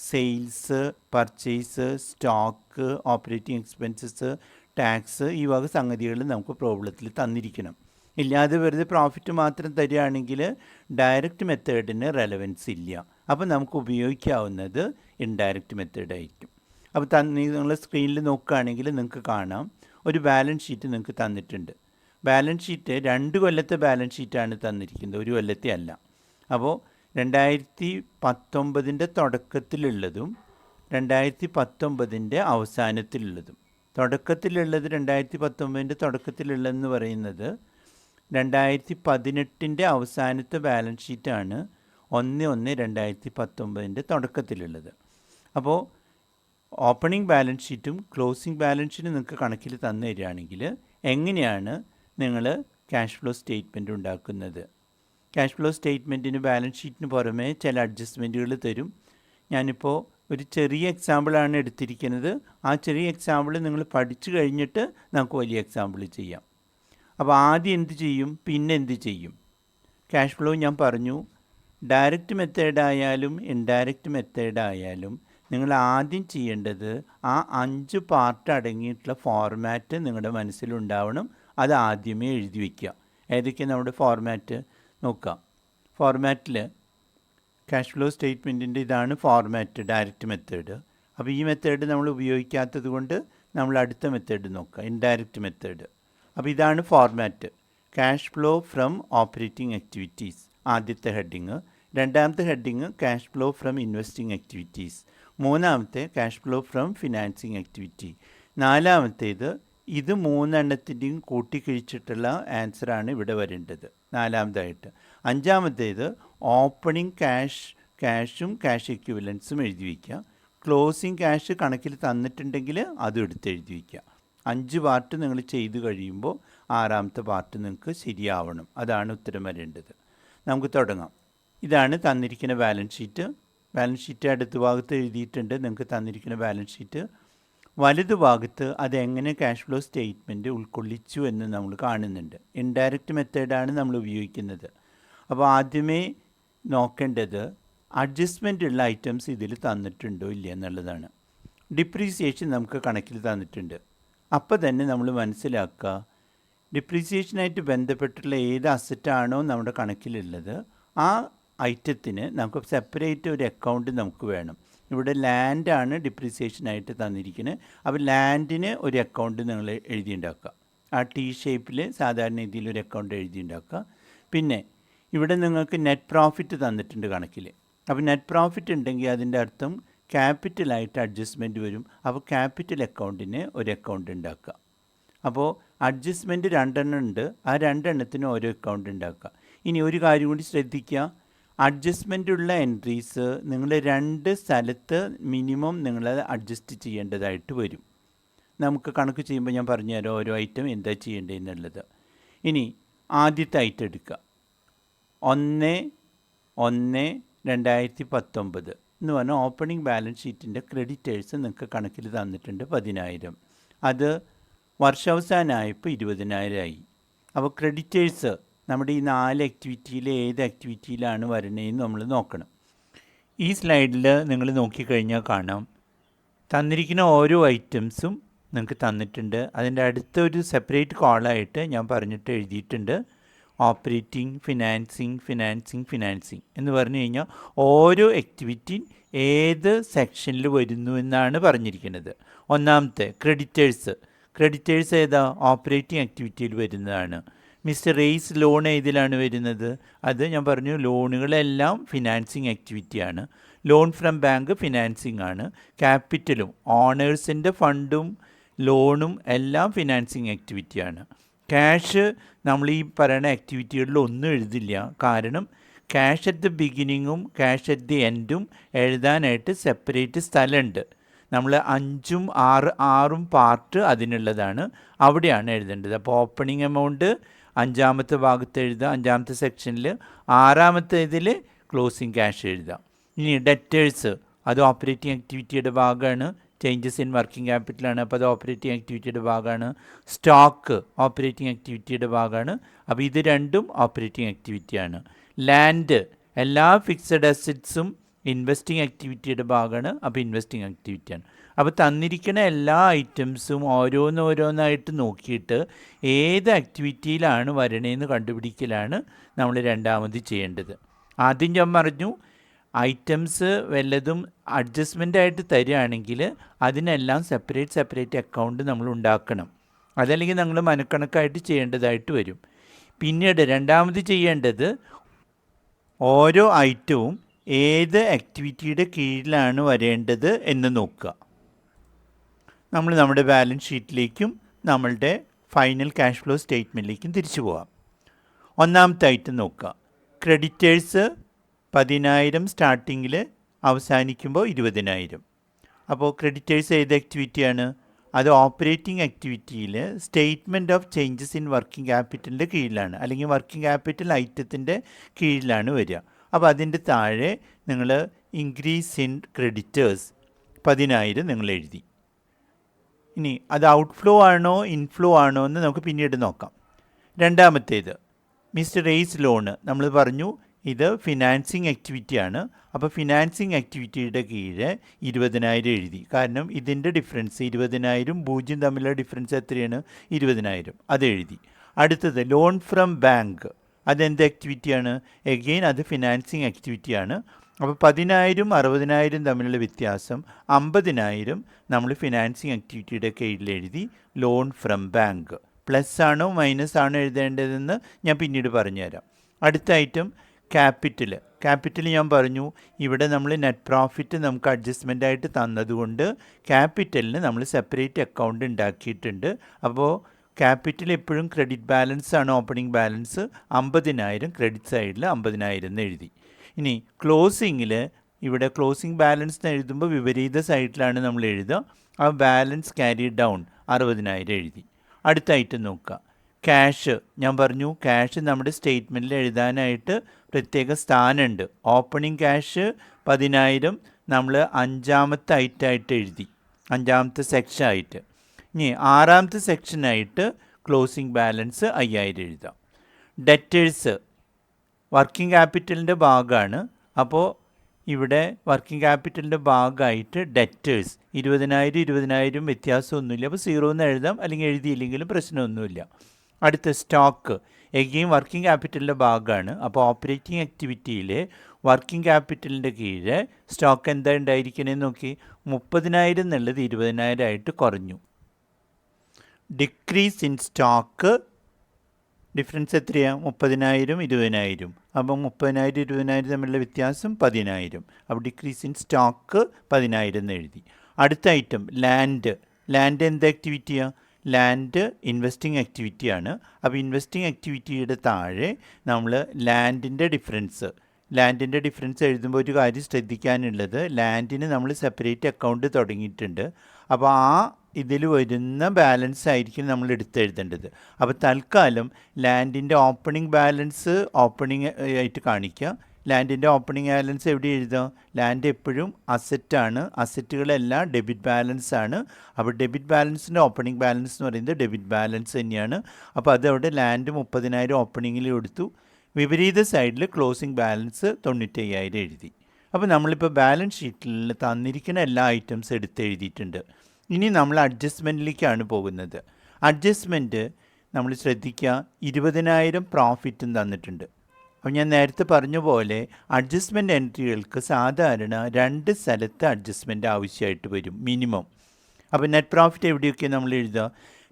sales, purchase, stock, operating expenses, tax, ഈ വക സംഗതികൾ നമുക്ക് പ്രോബ്ലത്തിൽ തന്നിരിക്കണം. ഇല്ലാതെ വെറുതെ പ്രോഫിറ്റ് മാത്രം തരികയാണെങ്കിൽ ഡയറക്റ്റ് മെത്തേഡിന് റെലവൻസ് ഇല്ല. അപ്പോൾ നമുക്ക് ഉപയോഗിക്കാവുന്നത് ഇൻഡയറക്റ്റ് മെത്തേഡായിരിക്കും. അപ്പോൾ നിങ്ങൾ സ്ക്രീനിൽ നോക്കുകയാണെങ്കിൽ നിങ്ങൾക്ക് കാണാം ഒരു ബാലൻസ് ഷീറ്റ് നിങ്ങൾക്ക് തന്നിട്ടുണ്ട്. ബാലൻസ് ഷീറ്റ് 2 കൊല്ലത്തെ ബാലൻസ് ഷീറ്റാണ് തന്നിരിക്കുന്നത്, 1 കൊല്ലത്തെ അല്ല. അപ്പോൾ 2019 തുടക്കത്തിലുള്ളതും 2019 അവസാനത്തിലുള്ളതും. തുടക്കത്തിലുള്ളത് 2019 തുടക്കത്തിലുള്ളതെന്ന് പറയുന്നത് 2018 അവസാനത്തെ ബാലൻസ് ഷീറ്റാണ് 1/1/2019 തുടക്കത്തിലുള്ളത്. അപ്പോൾ ഓപ്പണിംഗ് ബാലൻസ് ഷീറ്റും ക്ലോസിംഗ് ബാലൻസ് ഷീറ്റും നിങ്ങൾക്ക് കണക്കിൽ തന്നു തരികയാണെങ്കിൽ എങ്ങനെയാണ് നിങ്ങൾ ക്യാഷ് ഫ്ലോ സ്റ്റേറ്റ്മെൻറ്റ് ഉണ്ടാക്കുന്നത്? ക്യാഷ് ഫ്ലോ സ്റ്റേറ്റ്മെൻറ്റിന് ബാലൻസ് ഷീറ്റിന് പുറമേ ചില അഡ്ജസ്റ്റ്മെൻറ്റുകൾ തരും. ഞാനിപ്പോൾ ഒരു ചെറിയ എക്സാമ്പിളാണ് എടുത്തിരിക്കുന്നത്. ആ ചെറിയ എക്സാമ്പിൾ നിങ്ങൾ പഠിച്ചു കഴിഞ്ഞിട്ട് നമുക്ക് വലിയ എക്സാമ്പിൾ ചെയ്യാം. അപ്പോൾ ആദ്യം എന്ത് ചെയ്യും, പിന്നെ എന്ത് ചെയ്യും? ക്യാഷ് ഫ്ലോ ഞാൻ പറഞ്ഞു, ഡയറക്റ്റ് മെത്തേഡായാലും ഇൻഡയറക്റ്റ് മെത്തേഡായാലും നിങ്ങൾ ആദ്യം ചെയ്യേണ്ടത് ആ 5 പാർട്ട് അടങ്ങിയിട്ടുള്ള ഫോർമാറ്റ് നിങ്ങളുടെ മനസ്സിലുണ്ടാവണം. അത് ആദ്യമേ എഴുതി വയ്ക്കുക. ഏതൊക്കെയാണ് നമ്മുടെ ഫോർമാറ്റ് നോക്കാം. ഫോർമാറ്റിൽ ക്യാഷ് ഫ്ലോ സ്റ്റേറ്റ്മെൻറ്റിൻ്റെ ഇതാണ് ഫോർമാറ്റ്, ഡയറക്റ്റ് മെത്തേഡ്. അപ്പോൾ ഈ മെത്തേഡ് നമ്മൾ ഉപയോഗിക്കാത്തത് കൊണ്ട് നമ്മൾ അടുത്ത മെത്തേഡ് നോക്കുക, ഇൻഡയറക്റ്റ് മെത്തേഡ്. അപ്പോൾ ഇതാണ് format. Cash flow from operating activities ആദ്യത്തെ ഹെഡിങ്, രണ്ടാമത്തെ heading cash flow from investing activities, മൂന്നാമത്തെ cash flow from financing activity, നാലാമത്തേത് ഇത് 3 കൂട്ടിക്കിഴിച്ചിട്ടുള്ള ആൻസറാണ് ഇവിടെ വരേണ്ടത് നാലാമതായിട്ട്. അഞ്ചാമത്തേത് ഓപ്പണിംഗ് ക്യാഷും ക്യാഷ് എക്വിവലൻസും എഴുതി വയ്ക്കുക. ക്ലോസിംഗ് ക്യാഷ് കണക്കിൽ തന്നിട്ടുണ്ടെങ്കിൽ അതും എടുത്ത് എഴുതി വയ്ക്കുക. 5 പാർട്ട് നിങ്ങൾ ചെയ്ത് കഴിയുമ്പോൾ 6ാമത്തെ പാർട്ട് നിങ്ങൾക്ക് ശരിയാവണം. അതാണ് ഉത്തരം വരേണ്ടത്. നമുക്ക് തുടങ്ങാം. ഇതാണ് തന്നിരിക്കുന്ന ബാലൻസ് ഷീറ്റ്. ബാലൻസ് ഷീറ്റ് അടുത്ത ഭാഗത്ത് എഴുതിയിട്ടുണ്ട് നിങ്ങൾക്ക് തന്നിരിക്കുന്ന ബാലൻസ് ഷീറ്റ്. വലതുഭാഗത്ത് അതെങ്ങനെ ക്യാഷ് ഫ്ലോ സ്റ്റേറ്റ്മെൻറ്റ് ഉൾക്കൊള്ളിച്ചു എന്ന് നമ്മൾ കാണുന്നുണ്ട്. ഇൻഡയറക്റ്റ് മെത്തേഡാണ് നമ്മൾ ഉപയോഗിക്കുന്നത്. അപ്പോൾ ആദ്യമേ നോക്കേണ്ടത് അഡ്ജസ്റ്റ്മെൻ്റ് ഉള്ള ഐറ്റംസ് ഇതിൽ തന്നിട്ടുണ്ടോ ഇല്ല എന്നുള്ളതാണ്. ഡിപ്രീസിയേഷൻ നമുക്ക് കണക്കിൽ തന്നിട്ടുണ്ട്. അപ്പോൾ തന്നെ നമ്മൾ മനസ്സിലാക്കുക, ഡിപ്രീസിയേഷനായിട്ട് ബന്ധപ്പെട്ടുള്ള ഏത് അസറ്റാണോ നമ്മുടെ കണക്കിലുള്ളത് ആ ഐറ്റത്തിന് നമുക്ക് സെപ്പറേറ്റ് ഒരു അക്കൗണ്ട് നമുക്ക് വേണം. ഇവിടെ ലാൻഡാണ് ഡിപ്രീസിയേഷനായിട്ട് തന്നിരിക്കുന്നത്. അപ്പോൾ ലാൻഡിന് ഒരു അക്കൗണ്ട് നിങ്ങൾ എഴുതിയുണ്ടാക്കുക. ആ ടി ഷേപ്പിൽ സാധാരണ രീതിയിൽ ഒരു അക്കൗണ്ട് എഴുതിയുണ്ടാക്കുക. പിന്നെ ഇവിടെ നിങ്ങൾക്ക് നെറ്റ് പ്രോഫിറ്റ് തന്നിട്ടുണ്ട് കണക്കിൽ. അപ്പോൾ നെറ്റ് പ്രോഫിറ്റ് ഉണ്ടെങ്കിൽ അതിൻ്റെ അർത്ഥം ക്യാപിറ്റലായിട്ട് അഡ്ജസ്റ്റ്മെൻറ്റ് വരും. അപ്പോൾ ക്യാപിറ്റൽ അക്കൗണ്ടിന് ഒരു അക്കൗണ്ട് ഉണ്ടാക്കുക. അപ്പോൾ അഡ്ജസ്റ്റ്മെൻറ്റ് 2 ഉണ്ട്. ആ 2 ഓരോ അക്കൗണ്ട് ഉണ്ടാക്കുക. ഇനി ഒരു കാര്യം കൂടി ശ്രദ്ധിക്കുക, അഡ്ജസ്റ്റ്മെൻ്റ് ഉള്ള എൻട്രീസ് നിങ്ങൾ 2 സ്ഥലത്ത് മിനിമം നിങ്ങൾ അഡ്ജസ്റ്റ് ചെയ്യേണ്ടതായിട്ട് വരും. നമുക്ക് കണക്ക് ചെയ്യുമ്പോൾ ഞാൻ പറഞ്ഞുതരാം ഓരോ ഐറ്റം എന്താ ചെയ്യേണ്ടതെന്നുള്ളത്. ഇനി ആദ്യത്തെ ഐറ്റം എടുക്കുക, 1/1/2019 എന്ന് പറഞ്ഞാൽ ഓപ്പണിംഗ് ബാലൻസ് ഷീറ്റിൻ്റെ ക്രെഡിറ്റേഴ്സ് നിങ്ങൾക്ക് കണക്കിൽ തന്നിട്ടുണ്ട് 10,000. അത് വർഷാവസാനമായപ്പോൾ 20,000 ആയി. അപ്പോൾ ക്രെഡിറ്റേഴ്സ് നമ്മുടെ ഈ 4 ആക്ടിവിറ്റിയിൽ ഏത് ആക്ടിവിറ്റിയിലാണ് വരണതെന്ന് നമ്മൾ നോക്കണം. ഈ സ്ലൈഡിൽ നിങ്ങൾ നോക്കിക്കഴിഞ്ഞാൽ കാണാം തന്നിരിക്കുന്ന ഓരോ ഐറ്റംസും നിങ്ങൾക്ക് തന്നിട്ടുണ്ട്. അതിൻ്റെ അടുത്തൊരു സെപ്പറേറ്റ് കോളായിട്ട് ഞാൻ പറഞ്ഞിട്ട് എഴുതിയിട്ടുണ്ട് ഓപ്പറേറ്റിംഗ്, ഫിനാൻസിങ് എന്ന് പറഞ്ഞു കഴിഞ്ഞാൽ ഓരോ ആക്ടിവിറ്റി ഏത് സെക്ഷനിൽ വരുന്നു എന്നാണ് പറഞ്ഞിരിക്കുന്നത്. ഒന്നാമത്തെ ക്രെഡിറ്റേഴ്സ് ഏതാ? ഓപ്പറേറ്റിംഗ് ആക്ടിവിറ്റിയിൽ വരുന്നതാണ്. മിസ്റ്റർ റേസ് ലോൺ ഏതിലാണ് വരുന്നത്? അത് ഞാൻ പറഞ്ഞു ലോണുകളെല്ലാം ഫിനാൻസിങ് ആക്ടിവിറ്റിയാണ്. ലോൺ ഫ്രം ബാങ്ക് ഫിനാൻസിങ് ആണ്. ക്യാപിറ്റലും ഓണേഴ്സിൻ്റെ ഫണ്ടും ലോണും എല്ലാം ഫിനാൻസിങ് ആക്ടിവിറ്റിയാണ്. ക്യാഷ് നമ്മൾ ഈ പറയുന്ന ആക്ടിവിറ്റികളിൽ ഒന്നും എഴുതില്ല. കാരണം ക്യാഷ് അറ്റ് ദ ബിഗിനിങ്ങും ക്യാഷ് അറ്റ് ദി എൻഡും എഴുതാനായിട്ട് സെപ്പറേറ്റ് സ്ഥലമുണ്ട്. നമ്മൾ 5ഉം 6ഉം പാർട്ട് അതിനുള്ളതാണ്, അവിടെയാണ് എഴുതേണ്ടത്. അപ്പോൾ ഓപ്പണിംഗ് എമൗണ്ട് 5ാമത്തെ ഭാഗത്ത് എഴുതുക, 5ാമത്തെ സെക്ഷനിൽ. 6ാമത്തെ ഇതിൽ ക്ലോസിംഗ് ക്യാഷ് എഴുതാം. ഇനി ഡെറ്റേഴ്സ് അത് ഓപ്പറേറ്റിംഗ് ആക്ടിവിറ്റിയുടെ ഭാഗമാണ്. ചേഞ്ചസ് ഇൻ വർക്കിംഗ് ക്യാപിറ്റലാണ്. അപ്പോൾ അത് ഓപ്പറേറ്റിംഗ് ആക്ടിവിറ്റിയുടെ ഭാഗമാണ്. സ്റ്റോക്ക് ഓപ്പറേറ്റിംഗ് ആക്ടിവിറ്റിയുടെ ഭാഗമാണ്. അപ്പോൾ ഇത് രണ്ടും ഓപ്പറേറ്റിംഗ് ആക്ടിവിറ്റിയാണ്. ലാൻഡ് എല്ലാ ഫിക്സഡ് അസറ്റ്സും ഇൻവെസ്റ്റിംഗ് ആക്ടിവിറ്റിയുടെ ഭാഗമാണ്. അപ്പോൾ ഇൻവെസ്റ്റിംഗ് ആക്ടിവിറ്റിയാണ്. അപ്പോൾ തന്നിരിക്കുന്ന എല്ലാ ഐറ്റംസും ഓരോന്നോരോന്നായിട്ട് നോക്കിയിട്ട് ഏത് ആക്ടിവിറ്റിയിലാണ് വരണേന്ന് കണ്ടുപിടിക്കലാണ് നമ്മൾ രണ്ടാമത് ചെയ്യേണ്ടത്. ആദ്യം ഞാൻ പറഞ്ഞു ഐറ്റംസ് വല്ലതും അഡ്ജസ്റ്റ്മെൻ്റ് ആയിട്ട് തരികയാണെങ്കിൽ അതിനെല്ലാം സെപ്പറേറ്റ് അക്കൗണ്ട് നമ്മൾ ഉണ്ടാക്കണം. അതല്ലെങ്കിൽ നമ്മൾ മനക്കണക്കായിട്ട് ചെയ്യേണ്ടതായിട്ട് വരും. പിന്നീട് രണ്ടാമത് ചെയ്യേണ്ടത് ഓരോ ഐറ്റവും ഏത് ആക്ടിവിറ്റിയുടെ കീഴിലാണ് വരേണ്ടത് എന്ന് നോക്കുക. നമ്മൾ നമ്മുടെ ബാലൻസ് ഷീറ്റിലേക്കും നമ്മളുടെ ഫൈനൽ ക്യാഷ് ഫ്ലോ സ്റ്റേറ്റ്മെൻറ്റിലേക്കും തിരിച്ചു പോകാം. ഒന്നാമത്തെ ഐറ്റം നോക്കുക. ക്രെഡിറ്റേഴ്സ് 10,000 സ്റ്റാർട്ടിങ്ങിൽ അവസാനിക്കുമ്പോൾ 20,000. അപ്പോൾ ക്രെഡിറ്റേഴ്സ് ഏത് ആക്ടിവിറ്റിയാണ്? അത് ഓപ്പറേറ്റിംഗ് ആക്ടിവിറ്റിയിൽ statement of changes in working ക്യാപിറ്റലിൻ്റെ കീഴിലാണ്, അല്ലെങ്കിൽ വർക്കിംഗ് ക്യാപിറ്റൽ ഐറ്റത്തിൻ്റെ കീഴിലാണ് വരിക. അപ്പോൾ അതിൻ്റെ താഴെ നിങ്ങൾ ഇൻക്രീസ് ഇൻ ക്രെഡിറ്റേഴ്സ് 10,000 നിങ്ങൾ എഴുതി. ഇനി അത് ഔട്ട്ഫ്ലോ ആണോ ഇൻഫ്ലോ ആണോ എന്ന് നമുക്ക് പിന്നീട് നോക്കാം. രണ്ടാമത്തേത് മിസ്റ്റർ റേസ് ലോണ്. നമ്മൾ പറഞ്ഞു ഇത് ഫിനാൻസിങ് ആക്ടിവിറ്റിയാണ്. അപ്പോൾ ഫിനാൻസിങ് ആക്ടിവിറ്റിയുടെ കീഴ് 20,000 എഴുതി. കാരണം ഇതിൻ്റെ ഡിഫറൻസ് 20,000 0 തമ്മിലുള്ള ഡിഫറൻസ് എത്രയാണ്? 20,000. അത് എഴുതി. അടുത്തത് ലോൺ ഫ്രം ബാങ്ക്. അതെന്ത് ആക്ടിവിറ്റിയാണ്? എഗെയിൻ അത് ഫിനാൻസിങ് ആക്ടിവിറ്റിയാണ്. അപ്പോൾ 10,000 60,000 തമ്മിലുള്ള വ്യത്യാസം 50,000 നമ്മൾ ഫിനാൻസിങ് ആക്ടിവിറ്റിയുടെ കീഴിൽ എഴുതി. Loan from bank. പ്ലസ് ആണോ മൈനസ് ആണോ എഴുതേണ്ടതെന്ന് ഞാൻ പിന്നീട് പറഞ്ഞുതരാം. അടുത്ത ഐറ്റം ക്യാപിറ്റൽ ഞാൻ പറഞ്ഞു ഇവിടെ നമ്മൾ നെറ്റ് പ്രോഫിറ്റ് നമുക്ക് അഡ്ജസ്റ്റ്മെൻ്റ് ആയിട്ട് തന്നതുകൊണ്ട് ക്യാപിറ്റലിന് നമ്മൾ സെപ്പറേറ്റ് അക്കൗണ്ട് ഉണ്ടാക്കിയിട്ടുണ്ട്. അപ്പോൾ ക്യാപിറ്റൽ എപ്പോഴും ക്രെഡിറ്റ് ബാലൻസ് ആണ് ഓപ്പണിംഗ് ബാലൻസ്. 50,000 ക്രെഡിറ്റ് സൈഡിൽ 50,000 എന്ന് എഴുതി. ഇനി ക്ലോസിങ്ങിൽ ഇവിടെ ക്ലോസിംഗ് ബാലൻസ് എന്ന് എഴുതുമ്പോൾ വിപരീത സൈഡിലാണ് നമ്മൾ എഴുതുക. ആ ബാലൻസ് ക്യാരി ഡൗൺ 60,000 എഴുതി. അടുത്ത ഐറ്റം നോക്കുക. ക്യാഷ്. ഞാൻ പറഞ്ഞു ക്യാഷ് നമ്മുടെ സ്റ്റേറ്റ്മെൻറ്റിൽ എഴുതാനായിട്ട് പ്രത്യേക സ്ഥാനമുണ്ട്. ഓപ്പണിംഗ് ക്യാഷ് 10,000 നമ്മൾ 5ാമത്തെ ഐറ്റമായിട്ട് എഴുതി, 5ാമത്തെ സെക്ഷനായിട്ട്. ഇനി 6ാമത്തെ സെക്ഷനായിട്ട് ക്ലോസിംഗ് ബാലൻസ് 5,000 എഴുതാം. ഡെറ്റേഴ്സ് വർക്കിംഗ് ക്യാപിറ്റലിൻ്റെ ഭാഗമാണ്. അപ്പോൾ ഇവിടെ വർക്കിംഗ് ക്യാപിറ്റലിൻ്റെ ഭാഗമായിട്ട് ഡെറ്റേഴ്സ് 20,000 വ്യത്യാസമൊന്നുമില്ല. അപ്പോൾ 0 എന്ന് എഴുതാം, അല്ലെങ്കിൽ എഴുതിയില്ലെങ്കിലും പ്രശ്നമൊന്നുമില്ല. അടുത്ത സ്റ്റോക്ക് എഗെയിൻ വർക്കിംഗ് ക്യാപിറ്റലിൻ്റെ ഭാഗമാണ്. അപ്പോൾ ഓപ്പറേറ്റിംഗ് ആക്ടിവിറ്റിയിൽ വർക്കിംഗ് ക്യാപിറ്റലിൻ്റെ കീഴ് സ്റ്റോക്ക് എന്താ ഉണ്ടായിരിക്കണേന്ന് നോക്കി. 30,000 എന്നുള്ളത് 20,000 ആയിട്ട് കുറഞ്ഞു. ഡിക്രീസ് ഇൻ സ്റ്റോക്ക് ഡിഫറൻസ് എത്രയാണ്? 30,000 20,000. അപ്പോൾ 30,000 20,000 തമ്മിലുള്ള വ്യത്യാസം 10,000. അപ്പോൾ ഡിക്രീസ് ഇൻ സ്റ്റോക്ക് 10,000 എന്ന് എഴുതി. അടുത്ത ഐറ്റം ലാൻഡ് എന്ത് ആക്ടിവിറ്റിയാണ്? Land investing ആക്ടിവിറ്റിയാണ്. അപ്പോൾ ഇൻവെസ്റ്റിംഗ് ആക്ടിവിറ്റിയുടെ താഴെ നമ്മൾ ലാൻഡിൻ്റെ ഡിഫറൻസ് എഴുതുമ്പോൾ ഒരു കാര്യം ശ്രദ്ധിക്കാനുള്ളത്, ലാൻഡിന് നമ്മൾ സെപ്പറേറ്റ് അക്കൗണ്ട് തുടങ്ങിയിട്ടുണ്ട്. അപ്പോൾ ആ ഇതിൽ വരുന്ന ബാലൻസ് ആയിരിക്കും നമ്മൾ എടുത്തെഴുതേണ്ടത്. അപ്പോൾ തൽക്കാലം ലാൻഡിൻ്റെ ഓപ്പണിംഗ് ബാലൻസ് ഓപ്പണിംഗ് ആയിട്ട് കാണിക്കുക. ലാൻഡിൻ്റെ ഓപ്പണിംഗ് ബാലൻസ് എവിടെ എഴുതുക? ലാൻഡ് എപ്പോഴും അസറ്റാണ്. അസറ്റുകളെല്ലാം ഡെബിറ്റ് ബാലൻസ് ആണ്. അപ്പോൾ ഡെബിറ്റ് ബാലൻസിൻ്റെ ഓപ്പണിംഗ് ബാലൻസ് എന്ന് പറയുന്നത് ഡെബിറ്റ് ബാലൻസ് തന്നെയാണ്. അപ്പോൾ അതവിടെ ലാൻഡ് 30,000 ഓപ്പണിങ്ങിൽ കൊടുത്തു. വിപരീത സൈഡിൽ ക്ലോസിംഗ് ബാലൻസ് 95,000 എഴുതി. അപ്പോൾ നമ്മളിപ്പോൾ ബാലൻസ് ഷീറ്റിൽ തന്നിരിക്കുന്ന എല്ലാ ഐറ്റംസ് എടുത്ത് എഴുതിയിട്ടുണ്ട്. ഇനി നമ്മൾ അഡ്ജസ്റ്റ്മെൻറ്റിലേക്കാണ് പോകുന്നത്. അഡ്ജസ്റ്റ്മെൻറ്റ് നമ്മൾ ശ്രദ്ധിക്കുക, 20,000 പ്രോഫിറ്റും തന്നിട്ടുണ്ട്. അപ്പോൾ ഞാൻ നേരത്തെ പറഞ്ഞ പോലെ അഡ്ജസ്റ്റ്മെൻറ്റ് എൻട്രികൾക്ക് സാധാരണ 2 സ്ഥലത്ത് അഡ്ജസ്റ്റ്മെൻറ്റ് ആവശ്യമായിട്ട് വരും മിനിമം. അപ്പോൾ നെറ്റ് പ്രോഫിറ്റ് എവിടെയൊക്കെ നമ്മൾ എഴുതുക?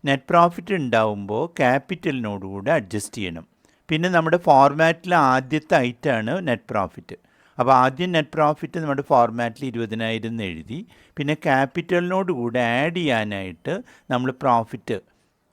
നെറ്റ് പ്രോഫിറ്റ് ഉണ്ടാവുമ്പോൾ ക്യാപിറ്റലിനോടുകൂടെ അഡ്ജസ്റ്റ് ചെയ്യണം. പിന്നെ നമ്മുടെ ഫോർമാറ്റിൽ ആദ്യത്തെ ഐറ്റമാണ് നെറ്റ് പ്രോഫിറ്റ്. അപ്പോൾ ആദ്യം നെറ്റ് പ്രോഫിറ്റ് നമ്മുടെ ഫോർമാറ്റിൽ 20,000 എന്ന് എഴുതി. പിന്നെ ക്യാപിറ്റലിനോട് കൂടെ ആഡ് ചെയ്യാനായിട്ട് നമ്മൾ പ്രോഫിറ്റ്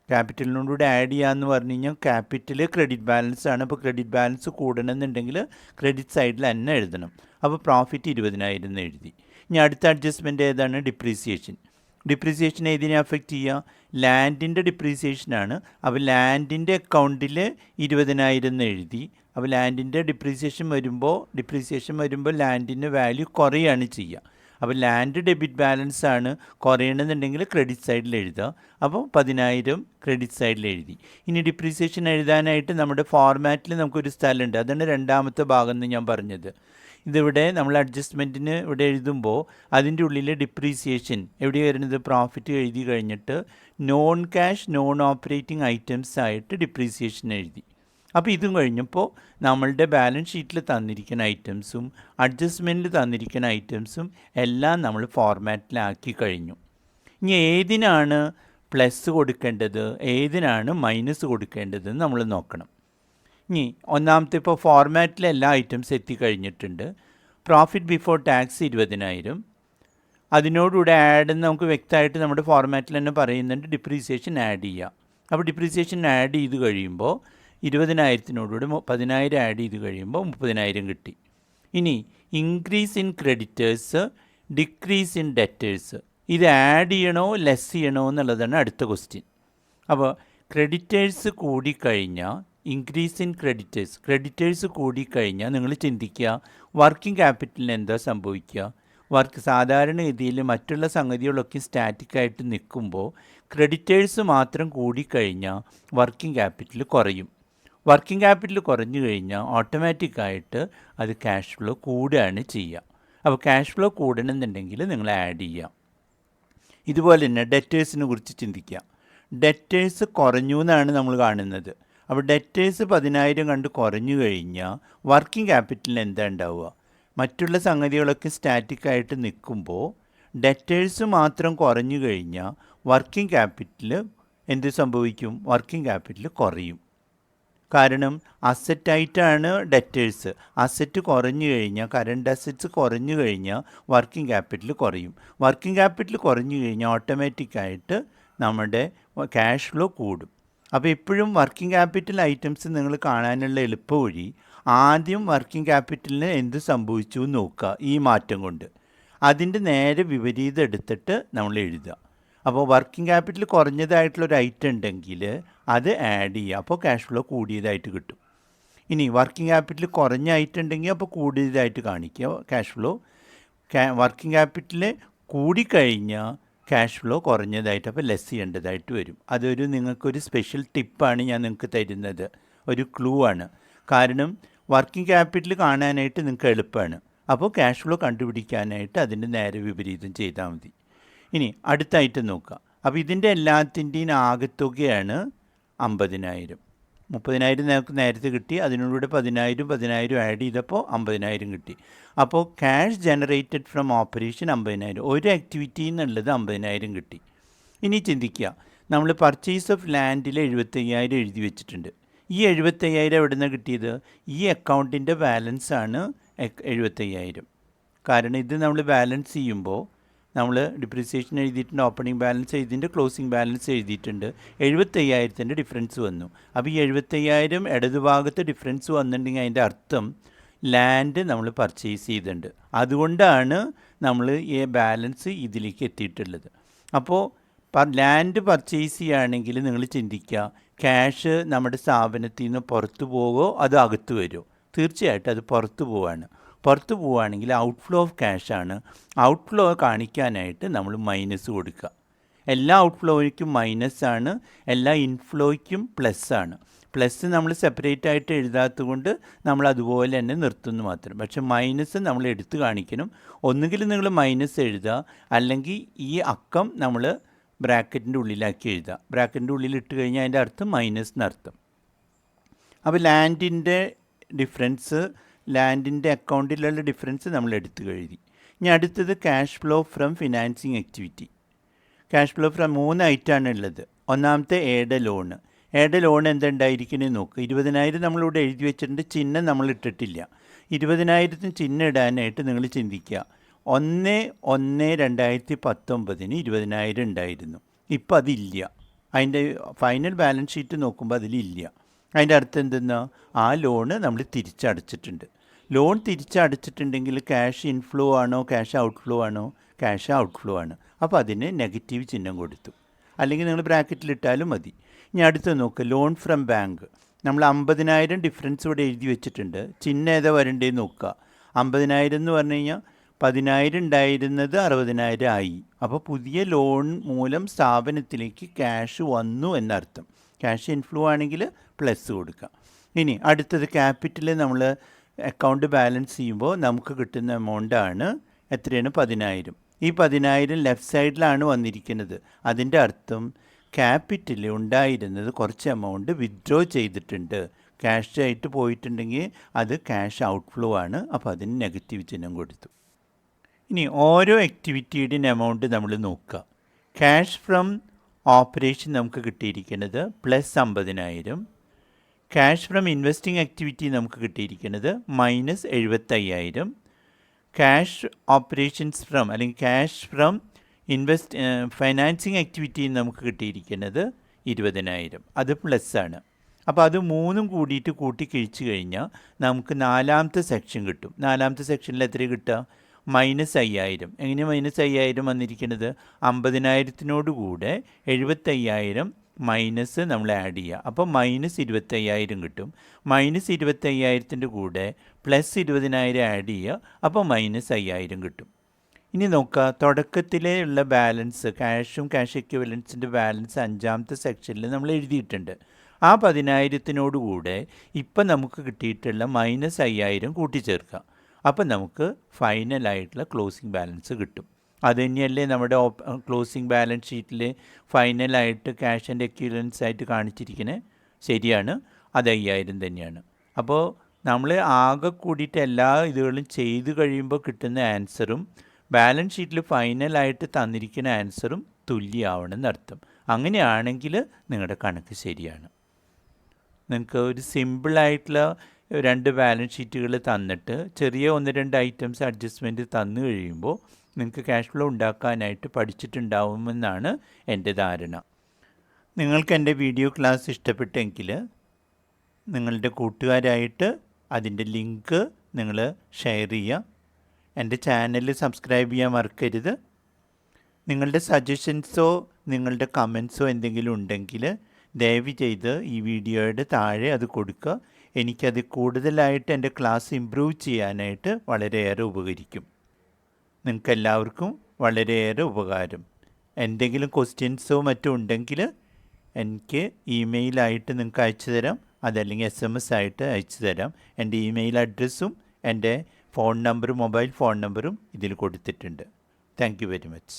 ക്യാപിറ്റലിനോടുകൂടെ ആഡ് ചെയ്യാമെന്ന് പറഞ്ഞു കഴിഞ്ഞാൽ ക്യാപിറ്റൽ ക്രെഡിറ്റ് ബാലൻസ് ആണ്. അപ്പോൾ ക്രെഡിറ്റ് ബാലൻസ് കൂടണമെന്നുണ്ടെങ്കിൽ ക്രെഡിറ്റ് സൈഡിൽ തന്നെ എഴുതണം. അപ്പോൾ പ്രോഫിറ്റ് 20,000 എന്ന് എഴുതി. ഇനി അടുത്ത അഡ്ജസ്റ്റ്മെൻറ്റ് ഏതാണ്? ഡിപ്രീസിയേഷൻ ഏതിനെ അഫക്റ്റ് ചെയ്യുക? ലാൻഡിൻ്റെ ഡിപ്രീസിയേഷനാണ്. അപ്പോൾ ലാൻഡിൻ്റെ അക്കൗണ്ടിൽ 20,000 എന്ന് എഴുതി. അപ്പോൾ ലാൻഡിൻ്റെ ഡിപ്രീസിയേഷൻ വരുമ്പോൾ ലാൻഡിൻ്റെ വാല്യൂ കുറയാണ് ചെയ്യുക. അപ്പോൾ ലാൻഡ് ഡെബിറ്റ് ബാലൻസ് ആണ് കുറയണമെന്നുണ്ടെങ്കിൽ ക്രെഡിറ്റ് സൈഡിൽ എഴുതുക. അപ്പോൾ 10,000 ക്രെഡിറ്റ് സൈഡിൽ എഴുതി. ഇനി ഡിപ്രീസിയേഷൻ എഴുതാനായിട്ട് നമ്മുടെ ഫോർമാറ്റിൽ നമുക്കൊരു സ്ഥലമുണ്ട്. അതാണ് രണ്ടാമത്തെ ഭാഗം എന്ന് ഞാൻ പറഞ്ഞത്. ഇതിവിടെ നമ്മൾ അഡ്ജസ്റ്റ്മെൻറ്റിന് ഇവിടെ എഴുതുമ്പോൾ അതിൻ്റെ ഉള്ളിൽ ഡിപ്രീസിയേഷൻ എവിടെ വരുന്നത്, പ്രോഫിറ്റ് എഴുതി കഴിഞ്ഞിട്ട് non cash non operating items ആയിട്ട് ഡിപ്രീസിയേഷൻ എഴുതി. അപ്പോൾ ഇതും കഴിഞ്ഞപ്പോൾ നമ്മളുടെ ബാലൻസ് ഷീറ്റിൽ തന്നിരിക്കുന്ന ഐറ്റംസും അഡ്ജസ്റ്റ്മെൻറ്റിൽ തന്നിരിക്കുന്ന ഐറ്റംസും എല്ലാം നമ്മൾ ഫോർമാറ്റിലാക്കി കഴിഞ്ഞു. ഇനി ഏതിനാണ് പ്ലസ് കൊടുക്കേണ്ടത്, ഏതിനാണ് മൈനസ് കൊടുക്കേണ്ടതെന്ന് നമ്മൾ നോക്കണം. ഇനി ഒന്നാമത്തെ ഇപ്പോൾ ഫോർമാറ്റിൽ എല്ലാ ഐറ്റംസ് എത്തിക്കഴിഞ്ഞിട്ടുണ്ട്. Profit before tax 20,000. അതിനോടുകൂടെ ആഡ് നമുക്ക് വ്യക്തമായിട്ട് നമ്മുടെ ഫോർമാറ്റിൽ തന്നെ പറയുന്നുണ്ട് ഡിപ്രീസിയേഷൻ ആഡ് ചെയ്യുക. അപ്പോൾ ഡിപ്രീസിയേഷൻ ആഡ് ചെയ്ത് കഴിയുമ്പോൾ 20,000-നോടുകൂടി 10,000 ആഡ് ചെയ്ത് കഴിയുമ്പോൾ 30,000 കിട്ടി. ഇനി increase in creditors, decrease in debtors, ഇത് ആഡ് ചെയ്യണോ ലെസ് ചെയ്യണോ എന്നുള്ളതാണ് അടുത്ത ക്വസ്റ്റ്യൻ. അപ്പോൾ ക്രെഡിറ്റേഴ്സ് കൂടിക്കഴിഞ്ഞാൽ ഇൻക്രീസ് ഇൻ ക്രെഡിറ്റേഴ്സ് കൂടിക്കഴിഞ്ഞാൽ നിങ്ങൾ ചിന്തിക്കുക വർക്കിംഗ് ക്യാപിറ്റലിന് എന്താ സംഭവിക്കുക. സാധാരണഗതിയിൽ മറ്റുള്ള സംഗതികളൊക്കെ സ്റ്റാറ്റിക്കായിട്ട് നിൽക്കുമ്പോൾ ക്രെഡിറ്റേഴ്സ് മാത്രം കൂടിക്കഴിഞ്ഞാൽ വർക്കിംഗ് ക്യാപിറ്റൽ കുറയും. വർക്കിംഗ് ക്യാപിറ്റൽ കുറഞ്ഞു കഴിഞ്ഞാൽ ഓട്ടോമാറ്റിക്കായിട്ട് അത് ക്യാഷ് ഫ്ലോ കൂടുകയാണ് ചെയ്യുക. അപ്പോൾ ക്യാഷ് ഫ്ലോ കൂടണമെന്നുണ്ടെങ്കിൽ നിങ്ങൾ ആഡ് ചെയ്യുക. ഇതുപോലെ തന്നെ ഡെറ്റേഴ്സിനെ കുറിച്ച് ചിന്തിക്കുക. ഡെറ്റേഴ്സ് കുറഞ്ഞു എന്നാണ് നമ്മൾ കാണുന്നത്. അപ്പോൾ ഡെറ്റേഴ്സ് 10,000 കണ്ട് കുറഞ്ഞു കഴിഞ്ഞാൽ വർക്കിംഗ് ക്യാപിറ്റലിന് എന്താ ഉണ്ടാവുക, മറ്റുള്ള സംഗതികളൊക്കെ സ്റ്റാറ്റിക്കായിട്ട് നിൽക്കുമ്പോൾ ഡെറ്റേഴ്സ് മാത്രം കുറഞ്ഞു കഴിഞ്ഞാൽ വർക്കിംഗ് ക്യാപിറ്റൽ എന്ത് സംഭവിക്കും, വർക്കിംഗ് ക്യാപിറ്റൽ കുറയും. കാരണം അസറ്റായിട്ടാണ് ഡെറ്റേഴ്സ്. അസറ്റ് കുറഞ്ഞു കഴിഞ്ഞാൽ, കറണ്ട് അസറ്റ്സ് കുറഞ്ഞു കഴിഞ്ഞാൽ വർക്കിംഗ് ക്യാപിറ്റൽ കുറയും. വർക്കിംഗ് ക്യാപിറ്റൽ കുറഞ്ഞു കഴിഞ്ഞാൽ ഓട്ടോമാറ്റിക്കായിട്ട് നമ്മുടെ ക്യാഷ് ഫ്ലോ കൂടും. അപ്പോൾ എപ്പോഴും വർക്കിംഗ് ക്യാപിറ്റൽ ഐറ്റംസ് നിങ്ങൾ കാണാനുള്ള എളുപ്പവഴി ആദ്യം വർക്കിംഗ് ക്യാപിറ്റലിന് എന്ത് സംഭവിച്ചു എന്ന് നോക്കുക. ഈ മാറ്റം കൊണ്ട് അതിൻ്റെ നേരെ വിപരീതം എടുത്തിട്ട് നമ്മൾ എഴുതുക. അപ്പോൾ വർക്കിംഗ് ക്യാപിറ്റൽ കുറഞ്ഞതായിട്ടുള്ളൊരു ഐറ്റം ഉണ്ടെങ്കിൽ അത് ആഡ് ചെയ്യുക. അപ്പോൾ ക്യാഷ് ഫ്ലോ കൂടിയതായിട്ട് കിട്ടും. ഇനി വർക്കിംഗ് ക്യാപിറ്റൽ കുറഞ്ഞ ഐറ്റം ഉണ്ടെങ്കിൽ അപ്പോൾ കൂടിയതായിട്ട് കാണിക്കുക ക്യാഷ് ഫ്ലോ. വർക്കിംഗ് ക്യാപിറ്റൽ കൂടിക്കഴിഞ്ഞാൽ ക്യാഷ് ഫ്ലോ കുറഞ്ഞതായിട്ട് അപ്പോൾ ലെസ് ചെയ്യേണ്ടതായിട്ട് വരും. അതൊരു നിങ്ങൾക്കൊരു സ്പെഷ്യൽ ടിപ്പാണ് ഞാൻ നിങ്ങൾക്ക് തരുന്നത്, ഒരു ക്ലൂ ആണ്. കാരണം വർക്കിംഗ് ക്യാപിറ്റൽ കാണാനായിട്ട് നിങ്ങൾക്ക് എളുപ്പമാണ്. അപ്പോൾ ക്യാഷ് ഫ്ലോ കണ്ടുപിടിക്കാനായിട്ട് അതിൻ്റെ നേരെ വിപരീതം ചെയ്താൽ മതി. ഇനി അടുത്ത ഐറ്റം നോക്കുക. അപ്പോൾ ഇതിൻ്റെ എല്ലാത്തിൻ്റെയും ആകെത്തുകയാണ് 50,000. 30,000 നമുക്ക് നേരത്തെ കിട്ടി, അതിനോട് 10,000 ആഡ് ചെയ്തപ്പോൾ 50,000 കിട്ടി. അപ്പോൾ ക്യാഷ് ജനറേറ്റഡ് ഫ്രം ഓപ്പറേഷൻ 50,000, ഒരു ആക്ടിവിറ്റി എന്നുള്ളത് 50,000 കിട്ടി. ഇനി ചിന്തിക്കുക, നമ്മൾ പർച്ചേസ് ഓഫ് ലാൻഡിൽ 75,000 എഴുതി വെച്ചിട്ടുണ്ട്. ഈ 75,000 എവിടെ നിന്നാണ് കിട്ടിയത്, ഈ അക്കൗണ്ടിൻ്റെ ബാലൻസാണ് 75,000. കാരണം ഇത് നമ്മൾ ബാലൻസ് ചെയ്യുമ്പോൾ നമ്മൾ ഡിപ്രീസിയേഷൻ എഴുതിയിട്ടുണ്ട്, ഓപ്പണിംഗ് ബാലൻസ് എഴുതിയിട്ടുണ്ട്, ക്ലോസിംഗ് ബാലൻസ് എഴുതിയിട്ടുണ്ട്. 75,000 ഡിഫറൻസ് വന്നു. അപ്പോൾ ഈ 75,000 ഇടതുഭാഗത്ത് ഡിഫറൻസ് വന്നിട്ടുണ്ടെങ്കിൽ അതിൻ്റെ അർത്ഥം ലാൻഡ് നമ്മൾ പർച്ചേസ് ചെയ്തിട്ടുണ്ട്. അതുകൊണ്ടാണ് നമ്മൾ ഈ ബാലൻസ് ഇതിലേക്ക് എത്തിയിട്ടുള്ളത്. അപ്പോൾ ലാൻഡ് പർച്ചേസ് ചെയ്യുകയാണെങ്കിൽ നിങ്ങൾ ചിന്തിക്കുക, ക്യാഷ് നമ്മുടെ സ്ഥാപനത്തിൽ നിന്ന് പുറത്തു പോകുമോ അതോ അകത്ത് വരുമോ? തീർച്ചയായിട്ടും അത് പുറത്തു പോവാണ്. പുറത്ത് പോവുകയാണെങ്കിൽ ഔട്ട്ഫ്ലോ ഓഫ് ക്യാഷാണ്. ഔട്ട്ഫ്ലോ കാണിക്കാനായിട്ട് നമ്മൾ മൈനസ് കൊടുക്കുക. എല്ലാ ഔട്ട്ഫ്ലോയ്ക്കും മൈനസാണ്, എല്ലാ ഇൻഫ്ലോയ്ക്കും പ്ലസ്സാണ്. പ്ലസ് നമ്മൾ സെപ്പറേറ്റ് ആയിട്ട് എഴുതാത്തത് കൊണ്ട് നമ്മൾ അതുപോലെ തന്നെ നിർത്തുന്നു മാത്രം. പക്ഷേ മൈനസ് നമ്മൾ എടുത്ത് കാണിക്കണം. ഒന്നുകിൽ നിങ്ങൾ മൈനസ് എഴുതുക, അല്ലെങ്കിൽ ഈ അക്കം നമ്മൾ ബ്രാക്കറ്റിൻ്റെ ഉള്ളിലാക്കി എഴുതുക. ബ്രാക്കറ്റിൻ്റെ ഉള്ളിൽ ഇട്ട് കഴിഞ്ഞാൽ അതിൻ്റെ അർത്ഥം മൈനസ് എന്നർത്ഥം. അപ്പോൾ ലാൻഡിൻ്റെ ഡിഫറൻസ്, ലാൻഡിൻ്റെ അക്കൗണ്ടിലുള്ള ഡിഫറൻസ് നമ്മൾ എടുത്തു കഴിഞ്ഞു. ഇനി അടുത്തത് cash flow from financing activity. Cash flow from 3 ഐറ്റമാണ് ഉള്ളത്. ഒന്നാമത്തെ എയുടെ ലോണ്. എയുടെ ലോൺ എന്തുണ്ടായിരിക്കണമെന്ന് നോക്കുക. 20,000 നമ്മളിവിടെ എഴുതി വെച്ചിട്ടുണ്ട്, ചിഹ്നം നമ്മൾ ഇട്ടിട്ടില്ല. 20,000 ചിഹ്നം ഇടാനായിട്ട് നിങ്ങൾ ചിന്തിക്കുക. 1/1/2019 20,000 ഉണ്ടായിരുന്നു. ഇപ്പോൾ അതില്ല. അതിൻ്റെ ഫൈനൽ ബാലൻസ് ഷീറ്റ് നോക്കുമ്പോൾ അതിലില്ല. അതിൻ്റെ അർത്ഥം എന്തെന്നാ, ആ ലോണ് നമ്മൾ തിരിച്ചടച്ചിട്ടുണ്ട്. ലോൺ തിരിച്ചടച്ചിട്ടുണ്ടെങ്കിൽ ക്യാഷ് ഇൻഫ്ലോ ആണോ ക്യാഷ് ഔട്ട്ഫ്ലോ ആണോ? ക്യാഷ് ഔട്ട്ഫ്ലോ ആണ്. അപ്പോൾ അതിന് നെഗറ്റീവ് ചിഹ്നം കൊടുത്തു. അല്ലെങ്കിൽ നിങ്ങൾ ബ്രാക്കറ്റിലിട്ടാലും മതി. ഇനി അടുത്ത് നോക്കുക, ലോൺ ഫ്രം ബാങ്ക്. നമ്മൾ 50,000 ഡിഫറൻസ് ഇവിടെ എഴുതി വെച്ചിട്ടുണ്ട്. ചിഹ്നം ഏതാ വരണ്ടേന്ന് നോക്കുക. 50,000 എന്ന് പറഞ്ഞു കഴിഞ്ഞാൽ 10,000 ഉണ്ടായിരുന്നത് 60,000 ആയി. അപ്പോൾ പുതിയ ലോൺ മൂലം സ്ഥാപനത്തിലേക്ക് ക്യാഷ് വന്നു എന്നർത്ഥം. ക്യാഷ് ഇൻഫ്ലോ ആണെങ്കിൽ പ്ലസ് കൊടുക്കാം. ഇനി അടുത്തത് ക്യാപിറ്റൽ നമ്മൾ അക്കൗണ്ട് ബാലൻസ് ചെയ്യുമ്പോൾ നമുക്ക് കിട്ടുന്ന എമൗണ്ടാണ് എത്രയാണ്? 10,000. ഈ 10,000 ലെഫ്റ്റ് സൈഡിലാണ് വന്നിരിക്കുന്നത്. അതിൻ്റെ അർത്ഥം ക്യാപിറ്റൽ ഉണ്ടായിരുന്നത് കുറച്ച് എമൗണ്ട് വിത്ഡ്രോ ചെയ്തിട്ടുണ്ട്. ക്യാഷ് ആയിട്ട് പോയിട്ടുണ്ടെങ്കിൽ അത് ക്യാഷ് ഔട്ട്ഫ്ലോ ആണ്. അപ്പോൾ അതിന് നെഗറ്റീവ് ചിഹ്നം കൊടുത്തു. ഇനി ഓരോ ആക്ടിവിറ്റിയുടെയും എമൗണ്ട് നമ്മൾ നോക്കുക. ക്യാഷ് ഫ്രം ഓപ്പറേഷൻ നമുക്ക് കിട്ടിയിരിക്കുന്നത് plus 50,000. Cash from investing activity നമുക്ക് കിട്ടിയിരിക്കുന്നത് മൈനസ് 75,000. ക്യാഷ് ഓപ്പറേഷൻസ് ഫ്രം അല്ലെങ്കിൽ ക്യാഷ് ഫ്രം ഫൈനാൻസിങ് ആക്ടിവിറ്റി നമുക്ക് കിട്ടിയിരിക്കുന്നത് 20,000. അത് പ്ലസ് ആണ്. അപ്പോൾ അത് മൂന്നും കൂടിയിട്ട് കൂട്ടിക്കഴിച്ച് കഴിഞ്ഞാൽ നമുക്ക് നാലാമത്തെ സെക്ഷൻ കിട്ടും. നാലാമത്തെ സെക്ഷനിൽ എത്ര കിട്ടുക? -5,000. എങ്ങനെ -5,000 വന്നിരിക്കുന്നത്? 50,000 കൂടെ 75,000 മൈനസ് നമ്മൾ ആഡ് ചെയ്യുക. അപ്പോൾ -25,000 കിട്ടും. -25,000 കൂടെ +20,000 ആഡ് ചെയ്യുക. അപ്പോൾ -5,000 കിട്ടും. ഇനി നോക്കുക, തുടക്കത്തിലേ ഉള്ള ബാലൻസ് ക്യാഷും ക്യാഷ് എക്വിവലൻസിൻ്റെ ബാലൻസ് 5ാമത്തെ സെക്ഷനിൽ നമ്മൾ എഴുതിയിട്ടുണ്ട്. ആ 10,000 കൂടെ ഇപ്പം നമുക്ക് കിട്ടിയിട്ടുള്ള -5,000 കൂട്ടിച്ചേർക്കുക. അപ്പം നമുക്ക് ഫൈനലായിട്ടുള്ള ക്ലോസിംഗ് ബാലൻസ് കിട്ടും. അത് തന്നെയല്ലേ നമ്മുടെ ക്ലോസിംഗ് ബാലൻസ് ഷീറ്റിൽ ഫൈനലായിട്ട് ക്യാഷ് ആൻഡ് എക്വിവലൻസ് ആയിട്ട് കാണിച്ചിരിക്കുന്നത്? ശരിയാണ്, അത് 5,000 തന്നെയാണ്. അപ്പോൾ നമ്മൾ ആകെ കൂടിയിട്ട് എല്ലാ ഇതുകളും ചെയ്ത് കഴിയുമ്പോൾ കിട്ടുന്ന ആൻസറും ബാലൻസ് ഷീറ്റിൽ ഫൈനലായിട്ട് തന്നിരിക്കുന്ന ആൻസറും തുല്യമാവണമെന്നർത്ഥം. അങ്ങനെയാണെങ്കിൽ നിങ്ങളുടെ കണക്ക് ശരിയാണ്. നിങ്ങൾക്ക് ഒരു സിമ്പിളായിട്ടുള്ള 2 ബാലൻസ് ഷീറ്റുകൾ തന്നിട്ട് ചെറിയ 1-2 ഐറ്റംസ് അഡ്ജസ്റ്റ്മെൻറ്റ് തന്നു കഴിയുമ്പോൾ നിങ്ങൾക്ക് ക്യാഷ് ഫ്ലോ ഉണ്ടാക്കാനായിട്ട് പഠിച്ചിട്ടുണ്ടാവുമെന്നാണ് എൻ്റെ ധാരണ. നിങ്ങൾക്ക് എൻ്റെ വീഡിയോ ക്ലാസ് ഇഷ്ടപ്പെട്ടെങ്കിൽ നിങ്ങളുടെ കൂട്ടുകാരായിട്ട് അതിൻ്റെ ലിങ്ക് നിങ്ങൾ ഷെയർ ചെയ്യുക. എൻ്റെ ചാനൽ സബ്സ്ക്രൈബ് ചെയ്യാൻ മറക്കരുത്. നിങ്ങളുടെ സജഷൻസോ നിങ്ങളുടെ കമൻസോ എന്തെങ്കിലും ഉണ്ടെങ്കിൽ ദയവ് ചെയ്ത് ഈ വീഡിയോയുടെ താഴെ അത് കൊടുക്കുക. എനിക്കത് കൂടുതലായിട്ട് എൻ്റെ ക്ലാസ് ഇമ്പ്രൂവ് ചെയ്യാനായിട്ട് വളരെയേറെ ഉപകരിക്കും. നിങ്ങൾക്കെല്ലാവർക്കും വളരെയേറെ ഉപകാരം. എന്തെങ്കിലും ക്വസ്റ്റ്യൻസോ മറ്റോ ഉണ്ടെങ്കിൽ എനിക്ക് ഇമെയിലായിട്ട് നിങ്ങൾക്ക് അയച്ചു തരാം. അതല്ലെങ്കിൽ SMS ആയിട്ട് അയച്ചു തരാം. എൻ്റെ ഇമെയിൽ അഡ്രസ്സും എൻ്റെ ഫോൺ നമ്പറും മൊബൈൽ ഫോൺ നമ്പറും ഇതിൽ കൊടുത്തിട്ടുണ്ട്. Thank you very much.